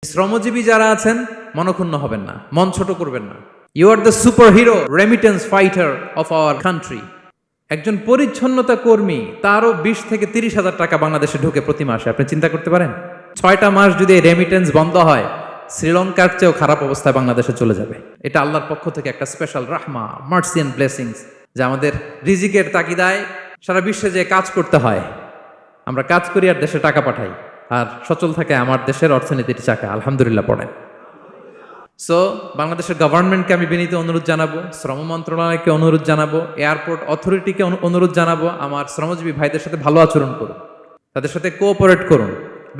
শ্রমজীবী যারা আছেন মনক্ষুণ্ণ হবেন না, মন ছোট করবেন না। You are the superhero remittance fighter of our country. একজন পরিচ্ছন্নতা কর্মী, তারও 20 থেকে 30 হাজার টাকা বাংলাদেশে ঢোকে প্রতি মাসে। আপনি চিন্তা করতে পারেন 6টা মাস যদি রেমিটেন্স বন্ধ হয়, শ্রীলঙ্কার চেয়েও খারাপ অবস্থায় বাংলাদেশে চলে যাবে। এটা আল্লাহর পক্ষ থেকে একটা স্পেশাল রাহমা, মার্সি এন্ড ব্লেসিংস, যে আমাদের রিজিকের তাগিদায় সারা বিশ্বে যে কাজ করতে হয়, আমরা কাজ করি আর দেশে টাকা পাঠাই, আর সচল থাকে আমার দেশের অর্থনীতির চাকা। আলহামদুলিল্লাহ পড়েন। সো বাংলাদেশের গভর্নমেন্টকে আমি বিনীত অনুরোধ জানাবো, শ্রম মন্ত্রণালয়কে অনুরোধ জানাবো, এয়ারপোর্ট অথরিটিকে অনুরোধ জানাবো, আমার শ্রমজীবী ভাইদের সাথে ভালো আচরণ করুন, তাদের সাথে কোঅপারেট করুন।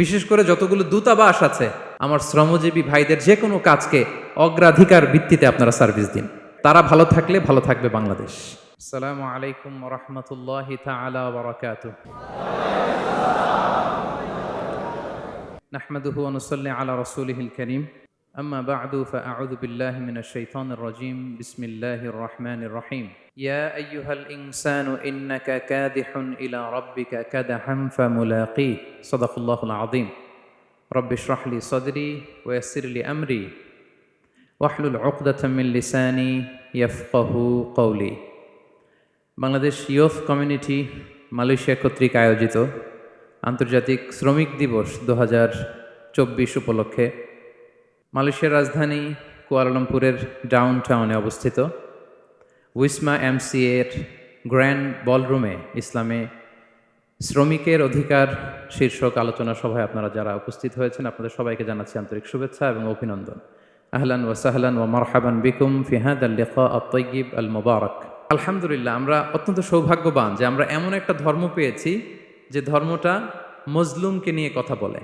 বিশেষ করে যতগুলো দূতাবাস আছে, আমার শ্রমজীবী ভাইদের যে কোনো কাজকে অগ্রাধিকার ভিত্তিতে আপনারা সার্ভিস দিন। তারা ভালো থাকলে ভালো থাকবে বাংলাদেশ। আসসালামু আলাইকুম ওয়া রাহমাতুল্লাহি তাআলা ওয়া বারাকাতুহু। নাহমাদুহু ওয়া নুসাল্লি আলা রাসূলিহিল কারীম। أما بعد فأعوذ بالله من الشيطان الرجيم بسم الله الرحمن الرحيم يا أيها الإنسان إنك كادح إلى ربك كدحا فملاقيه صدق الله العظيم رب اشرح لي صدري ويسر لي أمري واحلل عقدة من لساني يفقه قولي। বাংলাদেশ ইয়ুথ কমিউনিটি মালয়েশিয়া কর্তৃক আয়োজিত আন্তর্জাতিক শ্রমিক দিবস 2024 উপলক্ষে মালয়েশিয়ার রাজধানী কুয়ালালামপুরের ডাউন টাউনে অবস্থিত উইসমা এমসিএর গ্র্যান্ড বলরুমে ইসলামে শ্রমিকের অধিকার শীর্ষক আলোচনা সভায় আপনারা যারা উপস্থিত হয়েছেন, আপনাদের সবাইকে জানাচ্ছি আন্তরিক শুভেচ্ছা এবং অভিনন্দন। আহলান ওয়া সাহলান ওয়া মারহাবান বিকুম ফি হাদাল লিকা আত-তাইয়িব আল মুবারাক। আলহামদুলিল্লাহ, আমরা অত্যন্ত সৌভাগ্যবান যে আমরা এমন একটা ধর্ম পেয়েছি যে ধর্মটা মজলুমকে নিয়ে কথা বলে।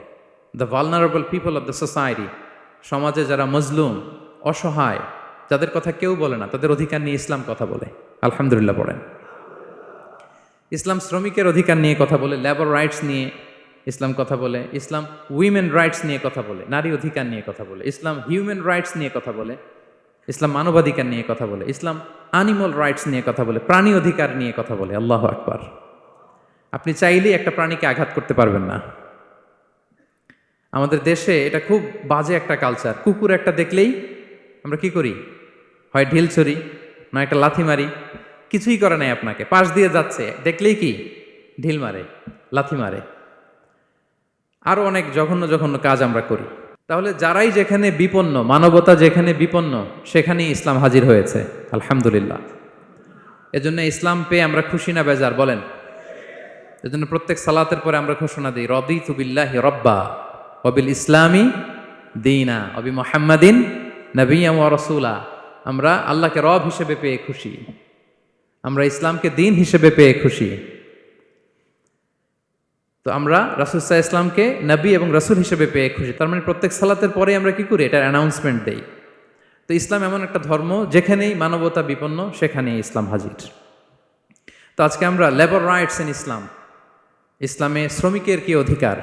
The vulnerable people of the society, সমাজে যারা মজলুম, অসহায়, যাদের কথা কেউ বলে না, তাদের অধিকার নিয়ে ইসলাম কথা বলে। আলহামদুলিল্লাহ পড়েন। ইসলাম শ্রমিকের অধিকার নিয়ে কথা বলে, লেবার রাইটস নিয়ে ইসলাম কথা বলে, ইসলাম উইমেন রাইটস নিয়ে কথা বলে, নারী অধিকার নিয়ে কথা বলে, ইসলাম হিউম্যান রাইটস নিয়ে কথা বলে, ইসলাম মানবাধিকার নিয়ে কথা বলে, ইসলাম অ্যানিমাল রাইটস নিয়ে কথা বলে, প্রাণী অধিকার নিয়ে কথা বলে। আল্লাহু আকবার। আপনি চাইলেই একটা প্রাণীকে আঘাত করতে পারবেন না। আমাদের দেশে এটা খুব বাজে একটা কালচার। কুকুর একটা দেখলেই আমরা কি করি? হয় ঢিল ছড়ি, না একটা লাথি মারি। কিছুই করে নাই আপনাকে, পাশ দিয়ে যাচ্ছে দেখলেই কি ঢিল মারে, লাথি মারে, আরো অনেক জঘন্য জঘন্য কাজ আমরা করি। তাহলে যারাই যেখানে বিপন্ন, মানবতা যেখানে বিপন্ন, সেখানেই ইসলাম হাজির হয়েছে। আলহামদুলিল্লাহ। এজন্য ইসলাম পেয়ে আমরা খুশি না বেজার বলেন? এজন্য প্রত্যেক সালাতের পরে আমরা ঘোষণা দিই, রাদিতু বিল্লাহি রাব্বা ওয়াবিল ইসলামি দীনা ওয়াবি মুহাম্মাদিন নাবিয়্যান ওয়া রাসূলা। আমরা আল্লাহকে রব হিসেবে পেয়ে খুশি, আমরা ইসলামকে দিন হিসেবে পেয়ে খুশি। তো আমরা রাসূল সাল্লাল্লাহু আলাইহি ইসলামকে নবী এবং রাসূল হিসেবে পেয়ে খুশি। তার মানে প্রত্যেক সালাতের পরে আমরা কি করি? এটার অ্যানাউন্সমেন্ট দেই। তো ইসলাম এমন একটা ধর্ম, যেখানেই মানবতা বিপন্ন সেখানেই ইসলাম হাজির। তো আজকে আমরা লেবার রাইটস ইন ইসলাম, ইসলামে শ্রমিকের কি অধিকার,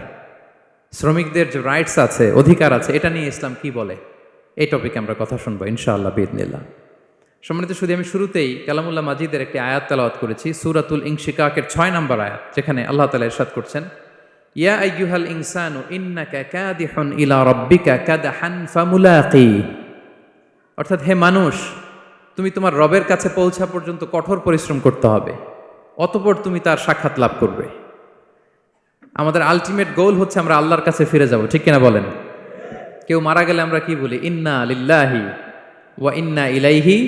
শ্রমিকদের যে রাইটস আছে, অধিকার আছে, এটা নিয়ে ইসলাম কি বলে, এই টপিকে আমরা কথা শুনবো ইনশাআল্লাহ বিইذনিল্লাহ। সম্মানিত শুধু আমি শুরুতেই কালামুল্লাহ মাজিদের একটি আয়াত তেলাওয়াত করেছি, সূরাতুল ইনশিকাকের 6 নম্বর আয়াত, যেখানে আল্লাহ তাআলা ইরশাদ করছেন, ইয়া আইয়ুহাল ইনসানু ইন্নাকা কাদিহুন ইলা রাব্বিকা কাদহান ফামুলাকি। অর্থাৎ হে মানুষ, তুমি তোমার রবের কাছে পৌঁছা পর্যন্ত কঠোর পরিশ্রম করতে হবে, অতঃপর তুমি তার সাক্ষাৎ লাভ করবে। আমাদের আলটিমেট গোল হচ্ছে আমরা আল্লাহর কাছে ফিরে যাব, ঠিক কিনা বলেন? কেউ মারা গেলে আমরা কি বলি? ইন্না লিল্লাহি ওয়া ইন্না ইলাইহি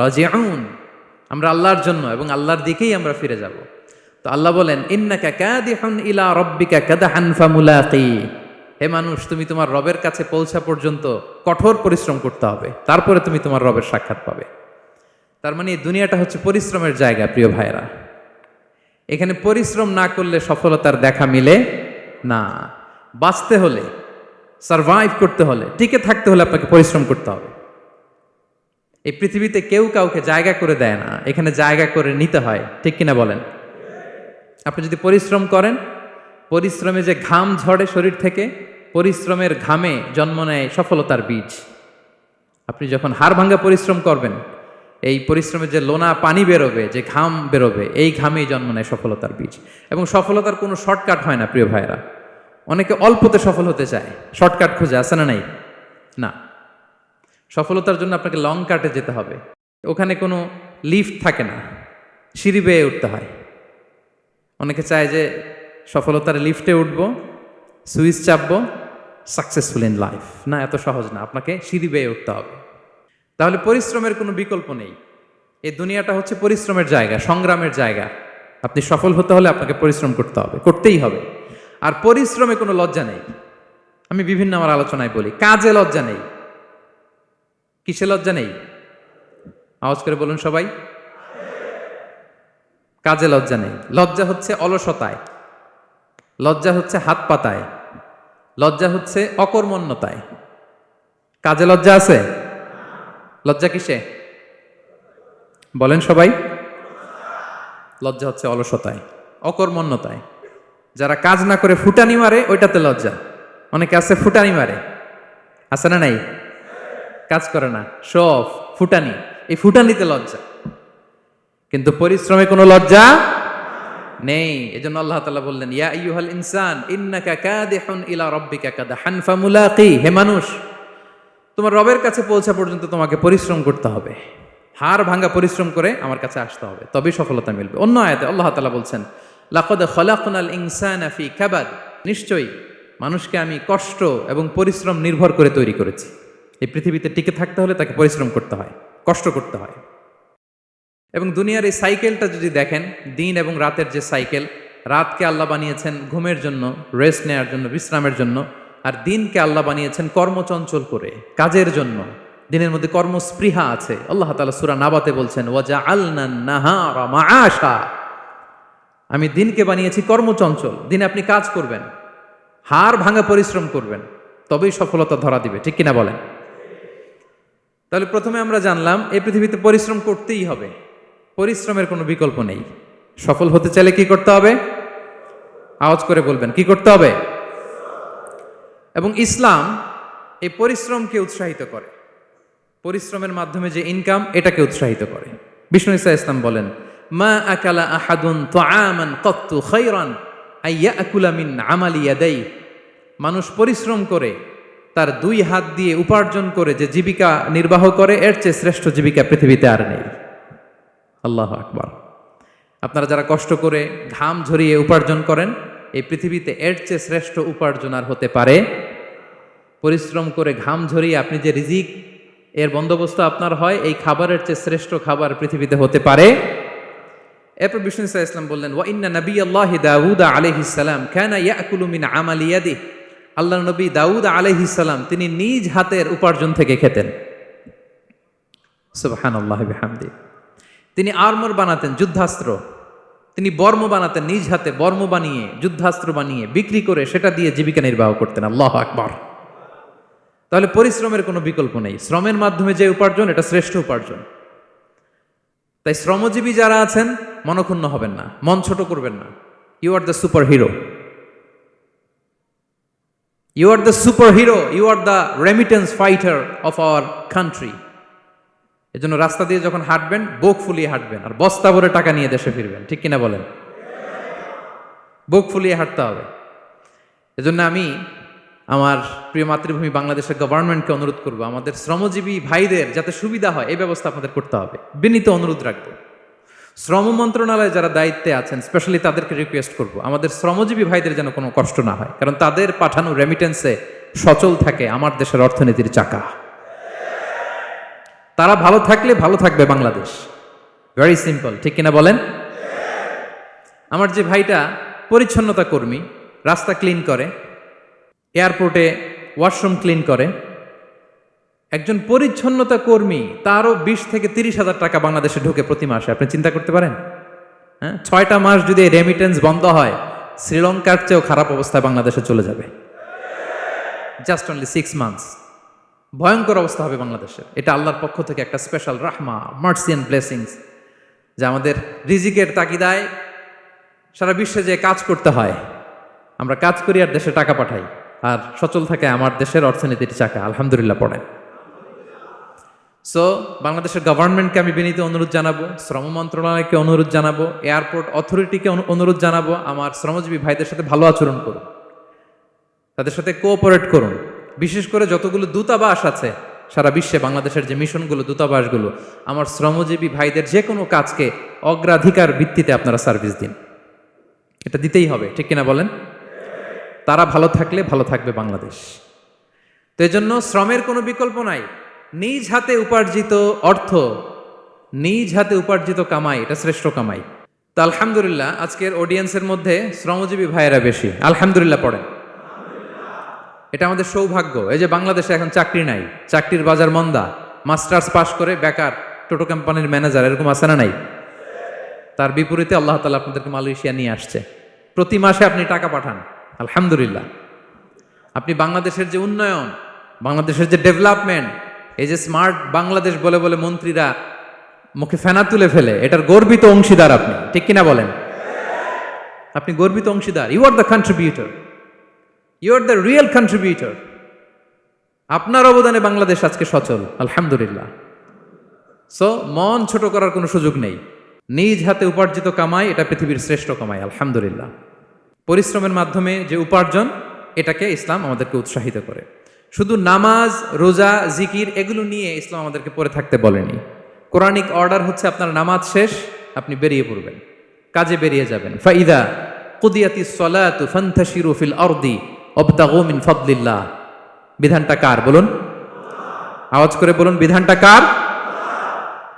রাজিউন। আমরা আল্লাহর জন্য এবং আল্লাহর দিকেই আমরা ফিরে যাব। তো আল্লাহ বলেন, ইন্নাকা কাদিহুন ইলা রাব্বিকা কাদহান ফামুলাকি। হে মানুষ, তুমি তোমার রবের কাছে পৌঁছা পর্যন্ত কঠোর পরিশ্রম করতে হবে, তারপরে তুমি তোমার রবের সাক্ষাৎ পাবে। তার মানে দুনিয়াটা হচ্ছে পরিশ্রমের জায়গা। প্রিয় ভাইরা, এখানে পরিশ্রম না করলে সফলতার দেখা মিলে না। বাঁচতে হলে, সারভাইভ করতে হলে, টিকে থাকতে হলে আপনাকে পরিশ্রম করতে হবে। এই পৃথিবীতে কেউ কাউকে জায়গা করে দেয় না, এখানে জায়গা করে নিতে হয়, ঠিক কিনা বলেন? আপনি যদি পরিশ্রম করেন, পরিশ্রমে যে ঘাম ঝরে শরীর থেকে, পরিশ্রমের ঘামে জন্ম নেয় সফলতার বীজ। আপনি যখন হাড় ভাঙা পরিশ্রম করবেন, এই পরিশ্রমে যে লোনা পানি বেরোবে, যে ঘাম বেরোবে, এই ঘামেই জন্ম নেয় সফলতার বীজ। এবং সফলতার কোনো শর্টকাট হয় না প্রিয় ভাইরা। অনেকে অল্পতে সফল হতে চায়, শর্টকাট খুঁজে, আছে না নাই? না, সফলতার জন্য আপনাকে লং কাটে যেতে হবে। ওখানে কোনো লিফট থাকে না, সিঁড়ি বেয়ে উঠতে হয়। অনেকে চায় যে সফলতার লিফটে উঠবো, সুইচ চাপবো, সাকসেসফুল ইন লাইফ। না, এত সহজ না, আপনাকে সিঁড়ি বেয়ে উঠতে হবে। তাহলে পরিশ্রমের কোনো বিকল্প নেই। এই দুনিয়াটা হচ্ছে পরিশ্রমের জায়গা, সংগ্রামের জায়গা। আপনি সফল হতে হলে আপনাকে পরিশ্রম করতে হবে, করতেই হবে। আর পরিশ্রমে কোনো লজ্জা নেই। আমি বিভিন্ন আমার আলোচনায় বলি, কাজে লজ্জা নেই। কিসে লজ্জা নেই? আওয়াজ করে বলুন সবাই। কাজে লজ্জা নেই। লজ্জা হচ্ছে অলসতায়, লজ্জা হচ্ছে হাত পাতায়, লজ্জা হচ্ছে অকর্মণ্যতায়। কাজে লজ্জা আছে? লজ্জা কিসে বলেন সবাই? লজ্জা হচ্ছে অলসতায়, অকর্মণ্যতায়। যারা কাজ না করে ফুটানি মারে, ওইটাতে লজ্জা। অনেকে আছে ফুটানি মারে, আছে না নাই? কাজ করে না, সব ফুটানি, এই ফুটানিতে লজ্জা। কিন্তু পরিশ্রমে কোনো লজ্জা নেই। এজন্য আল্লাহ তাআলা বললেন, ইয়া আইয়ুহাল ইনসান ইন্নাকা কাদিহুন ইলা রাব্বিকা কাদহান ফামুলাকি। হে মানুষ, তোমার রবের কাছে পৌঁছা পর্যন্ত তোমাকে পরিশ্রম করতে হবে। হাড় ভাঙা পরিশ্রম করে আমার কাছে আসতে হবে, তবেই সফলতা মিলবে। অন্য আয়াতে আল্লাহ তাআলা বলছেন, লাকাদ খলাকনাল ইনসানা ফি কাবাদ। নিশ্চয়ই মানুষকে আমি কষ্ট এবং পরিশ্রম নির্ভর করে তৈরি করেছি। এই পৃথিবীতে টিকে থাকতে হলে তাকে পরিশ্রম করতে হয়, কষ্ট করতে হয়। এবং দুনিয়ার এই সাইকেলটা যদি দেখেন, দিন এবং রাতের যে সাইকেল, রাতকে আল্লাহ বানিয়েছেন ঘুমের জন্য, রেস্ট নেওয়ার জন্য, বিশ্রামের জন্য। আর দিনকে আল্লাহ বানিয়েছেন কর্মচঞ্চল করে, কাজের জন্য। দিনের মধ্যে কর্মস্পৃহা আছে। আল্লাহ তাআলা সূরা নাবাতে বলছেন, ওয়াজআলনান নাহারা মাআশা। আমি দিনকে বানিয়েছি কর্মচঞ্চল। দিনে আপনি কাজ করবেন, হাড় ভাঙা পরিশ্রম করবেন, তবেই সফলতা ধরা দিবে। ঠিক কিনা বলেন? তাহলে প্রথমে আমরা জানলাম এই পৃথিবীতে পরিশ্রম করতেই হবে, পরিশ্রমের কোনো বিকল্প নেই। সফল হতে চাইলে কি করতে হবে? আওয়াজ করে বলবেন, কি করতে হবে? এবং ইসলাম এই পরিশ্রমকে উৎসাহিত করে। পরিশ্রমের মাধ্যমে যে ইনকাম, এটাকে উৎসাহিত করে। বিষ্ণু ঈসা ইসলাম বলেন, মা আকালা আহাদুন তাআমান কাত্তু খায়রান আইয়াকুলা মিন আমালি ইয়াদাই। মানুষ পরিশ্রম করে তার দুই হাত দিয়ে উপার্জন করে যে জীবিকা নির্বাহ করে, এর চেয়ে শ্রেষ্ঠ জীবিকা পৃথিবীতে আর নেই। আল্লাহু আকবার। আপনারা যারা কষ্ট করে ঘাম ঝরিয়ে উপার্জন করেন, এই পৃথিবীতে এর চেয়ে শ্রেষ্ঠ উপার্জন আর হতে পারে? পরিশ্রম করে ঘাম ঝরিয়ে আপনি যে রিজিক এর বন্দোবস্ত আপনার হয়, এই খাবারের চেয়ে শ্রেষ্ঠ খাবার পৃথিবীতে হতে পারে? এরপর বিষ্ণু ঈসা ইসলাম বললেন, ওয়া ইন্না নাবিয়াল্লাহি দাউদ আলাইহিস সালাম কানা ইয়াকুলু মিন আমালি ইয়াদিহি। আল্লাহর নবী দাউদ আলাইহিস সালাম তিনি নিজ হাতের উপার্জন থেকে খেতেন। সুবহানাল্লাহি বিহামদি। তিনি আর্মর বানাতেন, যুদ্ধাস্ত্র। তিনি বর্ম বানাতেন, নিজ হাতে বর্ম বানিয়ে, যুদ্ধাস্ত্র বানিয়ে বিক্রি করে সেটা দিয়ে জীবিকা নির্বাহ করতেন। আল্লাহু আকবার। তাহলে পরিশ্রমের কোনো বিকল্প নেই। শ্রমের মাধ্যমে যে উপার্জন, এটা শ্রেষ্ঠ উপার্জন। তাই শ্রমজীবী যারা আছেন, মনক্ষুণ্ণ হবেন না, মন ছোট করবেন না। You are the superhero, you are the superhero, you are the remittance fighter of our country. এজন্য রাস্তা দিয়ে যখন হাঁটবেন, বুক ফুলিয়ে হাঁটবেন, আর বস্তা ভরে টাকা নিয়ে দেশে ফিরবেন। ঠিক কিনা বলেন? বুক ফুলিয়ে হাঁটতে হবে। এজন্য আমি আমার প্রিয় মাতৃভূমি বাংলাদেশের গভর্নমেন্টকে অনুরোধ করবো, আমাদের শ্রমজীবী ভাইদের যাতে সুবিধা হয়, এই ব্যবস্থা আপনাদের করতে হবে। বিনীত অনুরোধ রাখবো। শ্রম মন্ত্রণালয়ে যারা দায়িত্বে আছেন, স্পেশালি তাদেরকে রিকোয়েস্ট করবো, আমাদের শ্রমজীবী ভাইদের যেন কোনো কষ্ট না হয়, কারণ তাদের পাঠানো রেমিটেন্সে সচল থাকে আমার দেশের অর্থনীতির চাকা। তারা ভালো থাকলে ভালো থাকবে বাংলাদেশ। Very simple. ঠিক কিনা বলেন? আমার যে ভাইটা পরিচ্ছন্নতা কর্মী, রাস্তা ক্লিন করে, এয়ারপোর্টে ওয়াশরুম ক্লিন করে, একজন পরিচ্ছন্নতা কর্মী, তারও 20 থেকে 30 হাজার টাকা বাংলাদেশে ঢোকে প্রতি মাসে। আপনি চিন্তা করতে পারেন? হ্যাঁ, 6টা মাস যদি রেমিটেন্স বন্ধ হয়, শ্রীলঙ্কার চেয়েও খারাপ অবস্থায় বাংলাদেশে চলে যাবে। Just only 6 months. ভয়ঙ্কর অবস্থা হবে বাংলাদেশের। এটা আল্লাহর পক্ষ থেকে একটা স্পেশাল রাহমা, মার্সি এন্ড ব্লেসিংস, যে আমাদের রিজিকের তাগিদায় সারা বিশ্বে যে কাজ করতে হয়, আমরা কাজ করি আর দেশে টাকা পাঠাই, আর সচল থাকে আমার দেশের অর্থনীতির চাকা। আলহামদুলিল্লাহ পড়েন। সো বাংলাদেশের গভর্নমেন্টকে আমি বিনীত অনুরোধ জানাবো, শ্রম মন্ত্রণালয়কে অনুরোধ জানাবো, এয়ারপোর্ট অথরিটিকে অনুরোধ জানাবো, আমার শ্রমজীবী ভাইদের সাথে ভালো আচরণ করুন। তাদের সাথে কোঅপারেট করুন। বিশেষ করে যতগুলো দূতাবাস আছে সারা বিশ্বে, বাংলাদেশের যে মিশনগুলো, দূতাবাসগুলো, আমার শ্রমজীবী ভাইদের যে কোনো কাজকে অগ্রাধিকার ভিত্তিতে আপনারা সার্ভিস দিন। এটা দিতেই হবে, ঠিক কিনা বলেন? তারা ভালো থাকলে ভালো থাকবে বাংলাদেশ। তো এই জন্য শ্রমের কোনো বিকল্প নাই। নিজ হাতে উপার্জিত অর্থ, নিজ হাতে উপার্জিত কামাই, এটা শ্রেষ্ঠ কামাই। তো আলহামদুলিল্লাহ আজকের অডিয়েন্সের মধ্যে শ্রমজীবী ভাইয়েরা বেশি, আলহামদুলিল্লাহ পড়েন। এটা আমাদের সৌভাগ্য। এই যে বাংলাদেশে এখন চাকরি নাই, চাকরির বাজার মন্দা, মাস্টার্স পাস করে বেকার টোটো কোম্পানির ম্যানেজার, এরকম আছে না নাই? তার বিপরীতে আল্লাহ তাআলা আপনাদেরকে মালয়েশিয়া নিয়ে আসছে। প্রতি মাসে আপনি টাকা পাঠান, আলহামদুলিল্লাহ। আপনি বাংলাদেশের যে উন্নয়ন, বাংলাদেশের যে ডেভেলপমেন্ট, এই যে স্মার্ট বাংলাদেশ বলে বলে মন্ত্রীরা মুখে ফেনা তুলে ফেলে, এটার গর্বিত অংশীদার আপনি, ঠিক কিনা বলেন? আপনি গর্বিত অংশীদার। You are the contributor, you are the real contributor. আপনার অবদানে বাংলাদেশ আজকে সচল, আলহামদুলিল্লাহ। সো মন ছোট করার কোনো সুযোগ নেই। নিজ হাতে উপার্জিত কামাই, এটা পৃথিবীর শ্রেষ্ঠ কামাই, আলহামদুলিল্লাহ। পরিশ্রমের মাধ্যমে যে উপার্জন, এটাকে ইসলাম আমাদেরকে উৎসাহিত করে। শুধু নামাজ, রোজা, জিকির এগুলো নিয়ে ইসলাম আমাদেরকে পড়ে থাকতে বলেনি। কোরআনিক অর্ডার হচ্ছে আপনার নামাজ শেষ, আপনি বেরিয়ে পড়বেন, কাজে বেরিয়ে যাবেন। ফাইদা কুদিয়াতিস সালাতু ফান্তাশিরু ফিল আরদি ওয়াবতাগু মিন ফাদলিল্লাহ। বিধানটা কার বলুন? আওয়াজ করে বলুন, বিধানটা কার?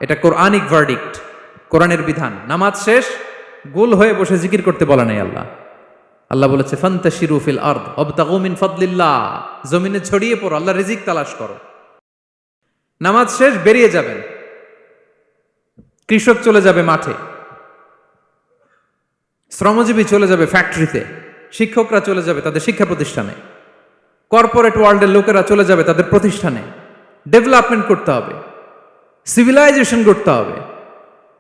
এটা কোরআনিক ভার্ডিক্ট, কোরআনের বিধান। নামাজ শেষ, গোল হয়ে বসে জিকির করতে বলা নাই আল্লাহ। আল্লাহ বলেছে ফান্তাশিরু ফিল আরদ ওয়াবতাগু মিন ফাদলিল্লাহ, জমিনে ছড়িয়ে পড়ো, আল্লাহর রিজিক তালাশ করো। নামাজ শেষ, বেরিয়ে যাবেন। কৃষক চলে যাবে মাঠে, শ্রমজীবী চলে যাবে ফ্যাক্টরিতে, শিক্ষকরা চলে যাবে তাদের শিক্ষা প্রতিষ্ঠানে, কর্পোরেট ওয়ার্ল্ডের লোকেরা চলে যাবে তাদের প্রতিষ্ঠানে। ডেভেলপমেন্ট করতে হবে, সিভিলাইজেশন করতে হবে।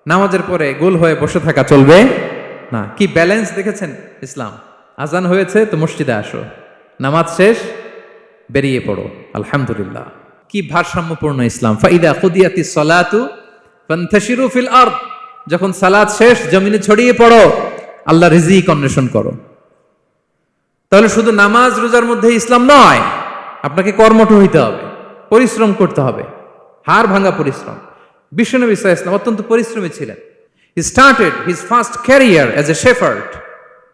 নামাজের পরে গোল হয়ে বসে থাকা চলবে না। কি ব্যালেন্স দেখেছেন ইসলাম? আজান হয়েছে তো মসজিদে আসো, নামাজ শেষ বেরিয়ে পড়ো, আলহামদুলিল্লাহ। কি ভারসাম্যপূর্ণ ইসলাম। ফাইদা কুদিয়াতিস সালাতু ফান্তাশিরু ফিল আরদ, যখন সালাত শেষ জমিনে ছড়িয়ে পড়ো, আল্লাহ রিজিক অন্বেষণ করো। তাহলে শুধু নামাজ রোজার মধ্যে ইসলাম নয়, আপনাকে কর্মঠ হইতে হবে, পরিশ্রম করতে হবে, হাড় ভাঙা পরিশ্রম। বিশ্বনবী সাল্লাল্লাহু আলাইহি ওয়াসাল্লাম অত্যন্ত পরিশ্রমী ছিলেন। He started his first career as a shepherd.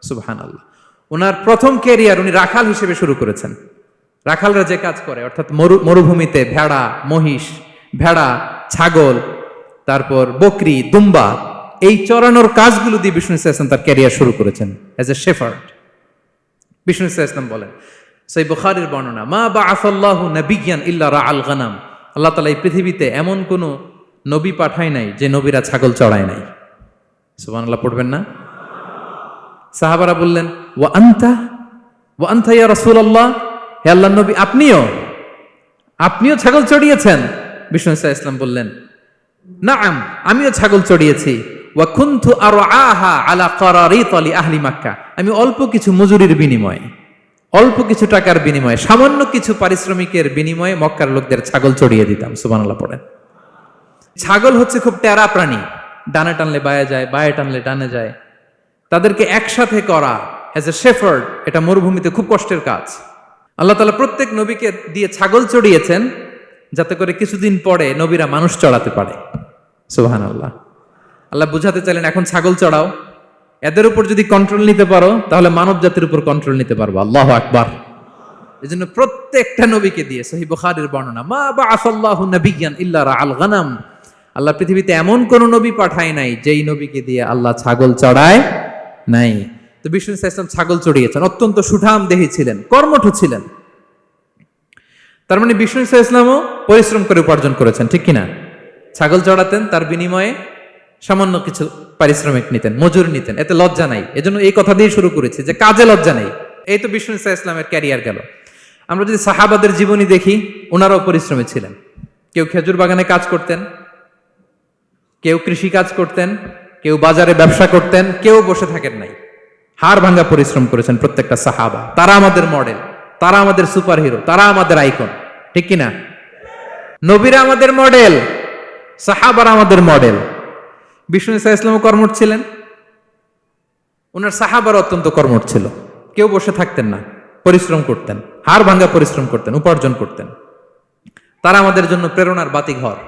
সুবহানাল্লাহ। ওনার প্রথম ক্যারিয়ার উনি রাখাল হিসেবে শুরু করেছেন। রাখালরা যে কাজ করে, অর্থাৎ মরুভূমিতে ভেড়া, মহিষ, ভেড়া, ছাগল, তারপর বকরি, দুম্বা, এই চরানোর কাজগুলো দিয়ে বিষ্ণু সাল্লাল্লাহু আলাইহি ওয়াসাল্লাম তার ক্যারিয়ার শুরু করেছেন এজ এ শেফার্ড। বিষ্ণু সাল্লাল্লাহু আলাইহি ওয়াসাল্লাম বলেন, সহিহ বুখারীর বর্ণনা, মা বাআসাল্লাহু নাবিয়্যান ইল্লা রাআল গানাম। আল্লাহ তাআলা এই পৃথিবীতে এমন কোন নবী পাঠায় নাই যে নবীরা ছাগল চড়ায় নাই। সুবহানাল্লাহ পড়বেন না? সাহাবারা বললেন, ওয়া আনতা ইয়া রাসূলুল্লাহ, হে আল্লাহর নবী আপনিও ছাগল চড়িয়েছেন? বিষ্ণু সাল্লাল্লাহু আলাইহি ওয়াসাল্লাম বললেন, নাআম, আমিও ছাগল চড়িয়েছি। ওয়া কুনতু আরআহা আলা কারারিত লি আহলি মক্কা, আমি অল্প কিছু মজুরির বিনিময়ে, অল্প কিছু টাকার বিনিময়ে, সামান্য কিছু পারিশ্রমিকের বিনিময়ে মক্কার লোকদের ছাগল চড়িয়ে দিতাম। সুবহানাল্লাহ পড়েন। ছাগল হচ্ছে খুব টেরা প্রাণী, ডানে টানলে বায়ে যায়, বায়ে টানলে ডানে যায়। তাদেরকে একসাথে করা অ্যাজ এ শেফার্ড, এটা মরুভূমিতে খুব কষ্টের কাজ। আল্লাহ তাআলা প্রত্যেক নবীকে দিয়ে ছাগল চড়িয়েছেন যাতে করে কিছুদিন পরে নবীরা মানুষ চড়াতে পারে। সুবহানাল্লাহ। আল্লাহ বুঝাতে চাইলেন, এখন ছাগল চড়াও, এদের উপর যদি কন্ট্রোল নিতে পারো তাহলে মানব জাতির উপর কন্ট্রোল নিতে পারবো। আল্লাহু আকবার। এজন্য প্রত্যেকটা নবীকে দিয়ে, সহিহ বুখারীর বর্ণনা, মা বাআসাল্লাহু নাবিয়্যান ইল্লা রাআল গানাম, আল্লাহ পৃথিবীতে এমন কোন নবী পাঠায় নাই যেই নবীকে দিয়ে আল্লাহ ছাগল চড়ায় নাই। তো বিষ্ণু সাল্লাল্লাহু আলাইহি ওয়াসাল্লাম ছাগল চড়িয়েছেন, অত্যন্ত সুঠাম দেহী ছিলেন, কর্মঠ ছিলেন। তার মানে বিষ্ণু সাল্লাল্লাহু আলাইহি ওয়াসাল্লামও পরিশ্রম করে উপার্জন করেছেন, ঠিক কিনা? ছাগল চড়াতেন, তার বিনিময়ে সামান্য কিছু পারিশ্রমিক নিতেন, মজুরি নিতেন, এতে লজ্জা নাই। এজন্য এই কথা দিয়ে শুরু করেছি যে কাজে লজ্জা নেই। এই তো বিষ্ণু সাল্লাল্লাহু আলাইহি ওয়াসাল্লামের ক্যারিয়ার গেল। আমরা যদি সাহাবাদের জীবনী দেখি, ওনারাও পরিশ্রমী ছিলেন। কেউ খেজুর বাগানে কাজ করতেন, কেউ কৃষি কাজ করতেন, কেউ বাজারে ব্যবসা করতেন, কেউ বসে থাকেন নাই। হাড় ভাঙা পরিশ্রম করেছেন প্রত্যেকটা সাহাবা। তারা আমাদের মডেল, তারা আমাদের সুপার হিরো, তারা আমাদের আইকন, ঠিক কিনা? নবীরা আমাদের মডেল, সাহাবারা আমাদের মডেল। বিষ্ণু সাল্লাল্লাহু আলাইহি ওয়াসাল্লাম কর্মঠ ছিলেন, ওনার সাহাবারা অত্যন্ত কর্মঠ ছিল, কেউ বসে থাকতেন না। পরিশ্রম করতেন, হাড় ভাঙ্গা পরিশ্রম করতেন, উপার্জন করতেন। তারা আমাদের জন্য প্রেরণার বাতিঘর।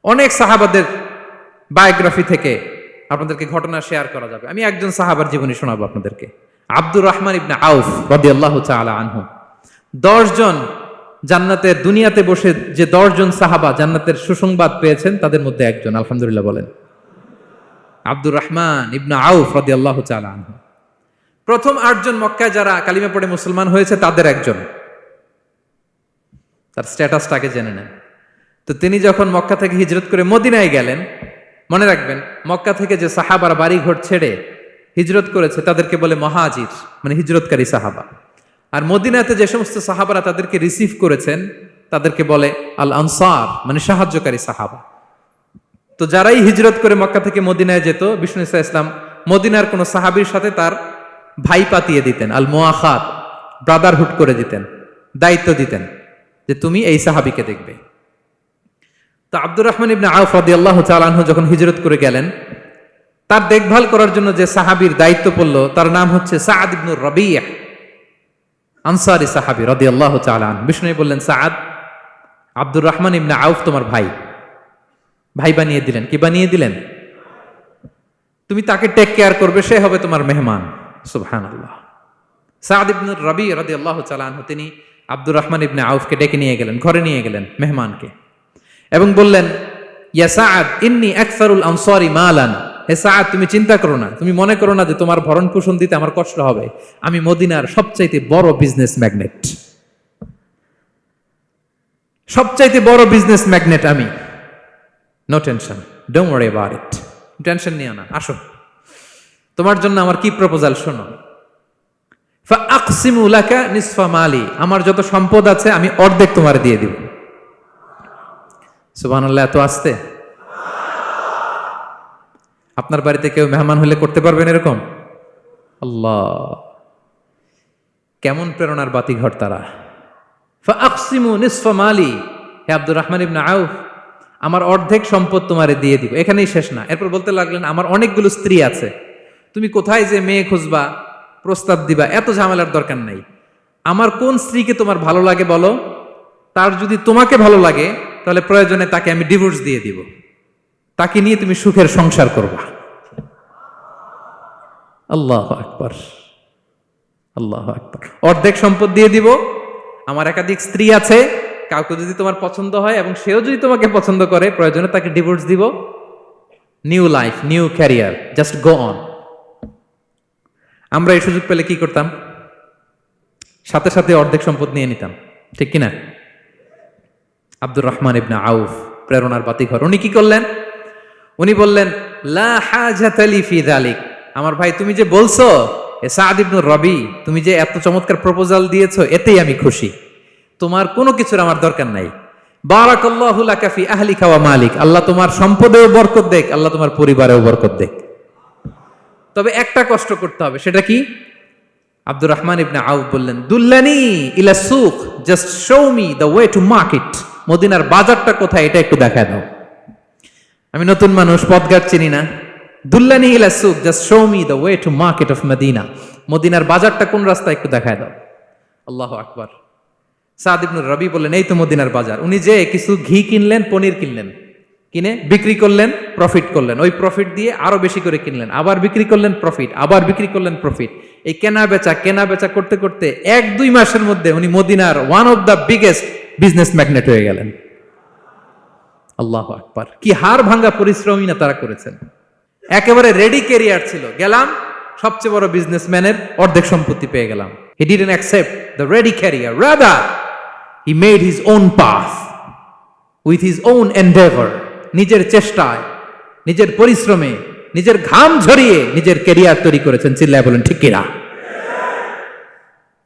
অনেক সাহাবাদের বায়োগ্রাফি থেকে আপনাদেরকে ঘটনা শেয়ার করা যাবে। আমি একজন সাহাবার জীবনী শোনাবো আপনাদেরকে। আব্দুর রহমান ইবনে আউফ রাদিয়াল্লাহু তাআলা আনহু। 10 জন জান্নাতের, দুনিয়াতে বসে যে 10 জন সাহাবা জান্নাতের সুসংবাদ পেয়েছেন তাদের মধ্যে একজন, আলহামদুলিল্লাহ বলেন। আব্দুর রহমান ইবনে আউফ রাদিয়াল্লাহু তাআলা আনহু প্রথম 8 জন মক্কায় যারা কালিমা পড়ে মুসলমান হয়েছে তাদের একজন। তার স্ট্যাটাসটাকে জেনে নেন। তো তিনি যখন মক্কা থেকে হিজরত করে মদিনায় গেলেন, মনে রাখবেন মক্কা থেকে যে সাহাবারা বাড়ি ঘর ছেড়ে হিজরত করেছে তাদেরকে বলে মহাজির, মানে হিজরতকারী সাহাবা। আর মদিনাতে যে সমস্ত সাহাবারা তাদেরকে রিসিভ করেছেন তাদেরকে বলে আল আনসার, মানে সাহায্যকারী সাহাবা। তো যারাই হিজরত করে মক্কা থেকে মদিনায় যেত, বিষ্ণু ইসা ইসলাম মদিনার কোন সাহাবীর সাথে তার ভাই পাতিয়ে দিতেন, আল মুআখাত, ব্রাদারহুড করে দিতেন, দায়িত্ব দিতেন যে তুমি এই সাহাবীকে দেখবে। তো আব্দুর রহমান ইবনে আউফ রাদিয়াল্লাহু তাআলা আনহু যখন হিজরত করে গেলেন, তার দেখভাল করার জন্য যে সাহাবীর দায়িত্ব পড়ল তার নাম হচ্ছে সাআদ ইবনে রাবিয়া, আনসারী সাহাবী রাদিয়াল্লাহু তাআলা আনহু। বিষ্ণু বললেন, সাআদ, আব্দুর রহমান ইবনে আউফ তোমার ভাই, ভাই বানিয়ে দিলেন। কি বানিয়ে দিলেন? তুমি তাকে টেক কেয়ার করবে, সে হবে তোমার মেহমান। সুবহানাল্লাহ। সাআদ ইবনে রাবিয়া রাদিয়াল্লাহু তাআলা আনহু তিনি আব্দুর রহমান ইবনে আউফকে ডেকে নিয়ে গেলেন, ঘরে নিয়ে গেলেন মেহমানকে, এবং বললেন, ইয়া সাআদ ইন্নী আকসারুল আনসারি মালান। হে সাআদ, তুমি চিন্তা করো না, তুমি মনে করো না যে তোমার ভরণ পোষণ দিতে আমার কষ্ট হবে। আমি মদিনার সবচাইতে বড় বিজনেস ম্যাগনেট, সবচাইতে বড় বিজনেস ম্যাগনেট আমি। No tension, don't worry about it. Tension নিও না, আসো, তোমার জন্য আমার কি প্রপোজাল শোনো। ফাআকসিমু লাকা নিসফা মালি, আমার যত সম্পদ আছে আমি অর্ধেক তোমার দিয়ে দিব। সুবহানাল্লাহ, এত আসতে। আপনার বাড়িতে কেউ মেহমান হলে করতে পারবেন এরকম? আল্লাহ, কেমন প্রেরণার বাতিঘর তারা। ফাআকসিমু নিসফা মালি, হে আব্দুর রহমান ইবনে আউফ, আমার অর্ধেক সম্পদ তোমারে দিয়ে দিব। এখানেই শেষ না, এরপর বলতে লাগলেন, আমার অনেকগুলো স্ত্রী আছে, তুমি কোথায় যে মেয়ে খুঁজবা, প্রস্তাব দিবা, এত ঝামেলার দরকার নাই। আমার কোন স্ত্রীকে তোমার ভালো লাগে বলো, তার যদি তোমাকে ভালো লাগে তাহলে প্রয়োজনে তাকে আমি ডিভোর্স দিয়ে দিব, তাকে নিয়ে তুমি সুখের সংসার করবা। আল্লাহু আকবার, আল্লাহু আকবার। অর্ধেক সম্পদ দিয়ে দিব, আমার একাধিক স্ত্রী আছে, কাউকে যদি তোমার পছন্দ হয় এবং সেও যদি তোমাকে পছন্দ করে, প্রয়োজনে তাকে ডিভোর্স দিব, new life, new career, just go on. আমরা এই সুযোগ পেলে কি করতাম? সাথে সাথে অর্ধেক সম্পদ নিয়ে নিতাম, ঠিক কিনা? আব্দুর রহমান ইবনে আউফ প্রেরণার বাতিঘর। উনি কি করলেন? উনি বললেন, লা হাজাতা লি ফি যালিক, আমার ভাই তুমি যে বলছো, এ সাআদ ইবনে রবি, তুমি যে এত চমৎকার প্রপোজাল দিয়েছো, এতেই আমি খুশি, তোমার কোনো কিছুর আমার দরকার নাই। বারাকাল্লাহু লাকা ফি আহলিকা ওয়া মালিক, আল্লাহ তোমার সম্পদেও বরকত দেখ, আল্লাহ তোমার পরিবারেও বরকত দেখ। তবে একটা কষ্ট করতে হবে, সেটা কি? আব্দুর রহমান ইবনে আউফ বললেন, দুল্লানি ইলা সুক, just show me the way to market. মদিনার বাজারটা কোথায় এটা একটু দেখায় দাও। আমি নতুন মানুষ, পথঘাট চিনি না। দুল্লানি ইলা সুক, just show me the way to market of Medina. মদিনার বাজারটা কোন রাস্তা একটু দেখায় দাও। আল্লাহু আকবার। সাআদ ইবনে রবি বললেন, এই তো মদিনার বাজার। উনি যে কিছু ঘি কিনলেন, পনির কিনলেন, কিনে বিক্রি করলেন, প্রফিট করলেন। ওই প্রফিট দিয়ে আরো বেশি করে কিনলেন, আবার বিক্রি করলেন, প্রফিট, আবার বিক্রি করলেন, প্রফিট। এই কেনা বেচা করতে করতে 1-2 মাসের মধ্যে উনি মদিনার one of the biggest business magnate হয়ে গেলেন। আল্লাহু আকবার। কি হাড় ভাঙ্গা পরিশ্রমই না তারা করেছেন। একেবারে রেডি ক্যারিয়ার ছিল, গেলাম সবচেয়ে বড় বিজনেসম্যানের অর্ধেক সম্পত্তি পেয়ে গেলাম। He didn't accept the ready career, rather he made his own path with his own endeavor. নিজের চেষ্টায়, নিজের পরিশ্রমে, নিজের ঘাম ঝরিয়ে নিজের ক্যারিয়ার তৈরি করেছেন। চিল্লায় বলেন ঠিক কিনা?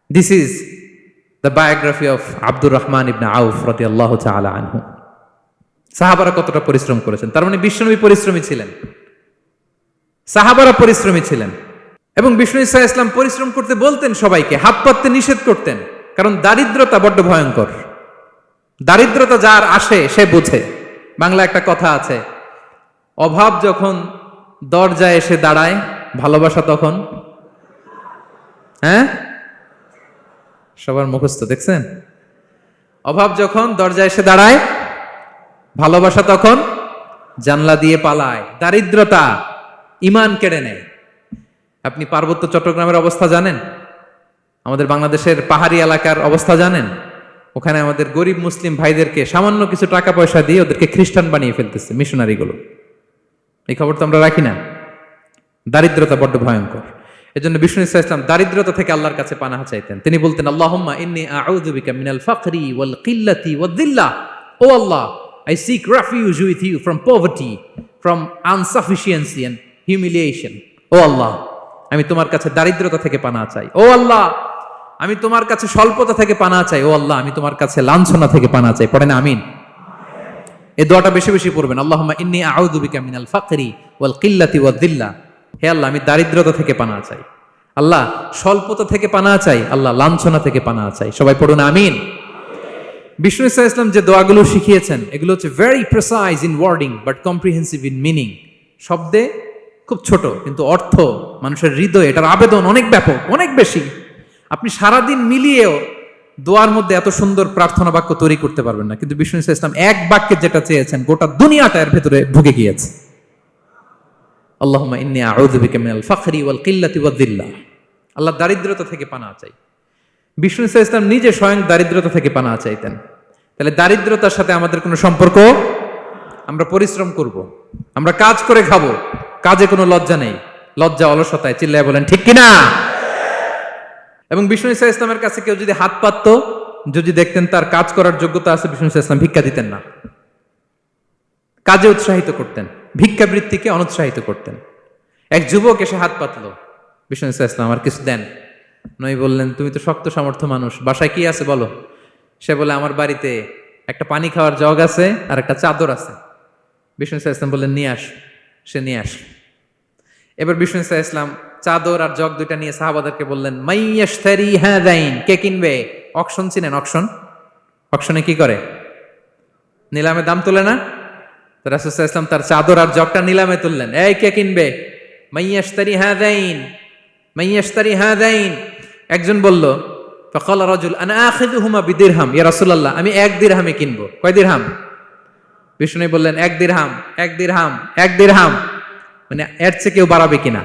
This is the biography of Abdur Rahman ইবনে আউফ রাদিয়াল্লাহু তাআলা আনহু। সাহাবারা কতটা পরিশ্রম করেছেন, তার মানে বিশ্বনবী পরিশ্রমী ছিলেন, সাহাবারা পরিশ্রমী ছিলেন। এবং বিষ্ণু ঈসা ইসলাম পরিশ্রম করতে বলতেন সবাইকে, হাত পাততে নিষেধ করতেন, কারণ দারিদ্রতা বড্ড ভয়ঙ্কর। দারিদ্রতা যার আসে সে বুঝে। বাংলা একটা কথা আছে, অভাব যখন দরজায় এসে দাঁড়ায়, ভালোবাসা তখন সবার মুখস্থ দেখছেন? অভাব যখন দরজায় এসে দাঁড়ায়, ভালোবাসা তখন জানলা দিয়ে পালায়। দারিদ্রতা ঈমান কেড়ে নেয়। আপনি পার্বত্য চট্টগ্রামের অবস্থা জানেন? আমাদের বাংলাদেশের পাহাড়ি এলাকার অবস্থা জানেন? ওখানে আমাদের গরিব মুসলিম ভাইদেরকে সামান্য কিছু টাকা পয়সা দিয়ে ওদেরকে খ্রিস্টান বানিয়ে ফেলতেছে মিশনারিগুলো। এই খবর তো আমরা রাখি না। দারিদ্রতা বড্ড ভয়ঙ্কর। এজন্য বিষ্ণু ইসলাম দারিদ্রতা থেকে আল্লাহর কাছে পানাহ চাইতেন। তিনি বলতেন, আল্লাহুম্মা ইন্নী আউযু বিকা মিনাল ফাকরি ওয়াল কিল্লাতি ওয়াদ-দিল্লাহ। ও আল্লাহ, I seek refuge with you from poverty, from insufficiency and humiliation. ও আল্লাহ, আমি তোমার কাছে দারিদ্রতা থেকে পানাহ চাই। ও আল্লাহ, আমি তোমার কাছে স্বল্পতা থেকে পানাহ চাই। ও আল্লাহ, আমি তোমার কাছে লাঞ্ছনা থেকে পানাহ চাই। পড়েন আমিন। এই দোয়াটা বেশি বেশি পড়বেন। আল্লাহুম্মা ইন্নী আউযু বিকা মিনাল ফাকরি ওয়াল কিল্লাতি ওয়াদ-দিল্লাহ। হে আল্লাহ, আমি দারিদ্রতা থেকে পানাহ চাই। আল্লাহ, স্বল্পতা থেকে পানাহ চাই। আল্লাহ, লাঞ্ছনা থেকে পানাহ চাই। সবাই পড়ুন আমিন। বিষ্ণু ইসলাম যে দোয়াগুলো শিখিয়েছেন এগুলো হচ্ছে very precise in wording but comprehensive in meaning. শব্দে খুব ছোট, কিন্তু অর্থ মানুষের হৃদয়ে এটার আবেদন অনেক ব্যাপক, অনেক বেশি। আপনি সারাদিন মিলিয়েও দোয়ার মধ্যে এত সুন্দর প্রার্থনা বাক্য তৈরি করতে পারবেন না, কিন্তু বিষ্ণু ইসলাম এক বাক্যে যেটা চেয়েছেন গোটা দুনিয়াটা এর ভেতরে ঢুকে গিয়েছে। আল্লাহুম্মা ইন্নী আউযু বিকা মিনাল ফাকরি ওয়াল কিল্লাতি ওয়াদ-দিল্লাহ। আল্লাহ, দারিদ্রতা থেকে পানাহ চাই। বিষ্ণু ইসলাম নিজে স্বয়ং দারিদ্রতা থেকে পানাহ চাইতেন। তাহলে দারিদ্রতার সাথে আমাদের কোনো সম্পর্ক? আমরা পরিশ্রম করব, আমরা কাজ করে খাবো, কাজে কোনো লজ্জা নেই। লজ্জা অলসতায়, চিল্লায় বলেন ঠিক কিনা? এবং বিষ্ণু ইসলামের কাছে কেউ যদি হাত পাতত, যদি দেখতেন তার কাজ করার যোগ্যতা আছে, বিষ্ণু ইসলাম ভিক্ষা দিতেন না, কাজে উৎসাহিত করতেন, ভিক্ষাবৃত্তিকে অনুৎসাহিত করতেন। এক যুবক এসে হাত পাতলো, বিষ্ণু ইসলাম আমার কিছু দেন। নই বললেন, তুমি তো শক্ত সামর্থ্য মানুষ, বাসায় কি আছে বলো? সে বলে, আমার বাড়িতে একটা পানি খাওয়ার জগ আছে আর একটা চাদর আছে। বিষ্ণু ইসলাম বললেন, নিয়ে আস। সে নিয়ে আস। এবার বিষ্ণু ইসলাম চাদর আর জগ দুইটা নিয়ে সাহাবাদেরকে বললেন, মাইয়াশতারি হাযাইন, কে কিনবে? অকশন চিনেন? অকশন, অকশনে কি করে? নিলামে দাম তোলে না? তো রাসূল সাল্লাল্লাহু আলাইহি ওয়াসাল্লাম তার চাদর আর জগটা নিলামে তুললেন। এই কে কিনবে? মাইয়াশতারি হাযাইন, মাইয়াশতারি হাযাইন। একজন বলল, ফাকালা রাজুল আনা আখিযুহুমা বিদিরহাম, ইয়া রাসূলুল্লাহ, আমি 1 দিরহামে কিনবো। কয় দিরহাম? বিষ্ণু বললেন, 1 দিরহাম, 1 দিরহাম, 1 দিরহাম। মানে এর চেয়ে কেউ বাড়াবে কিনা?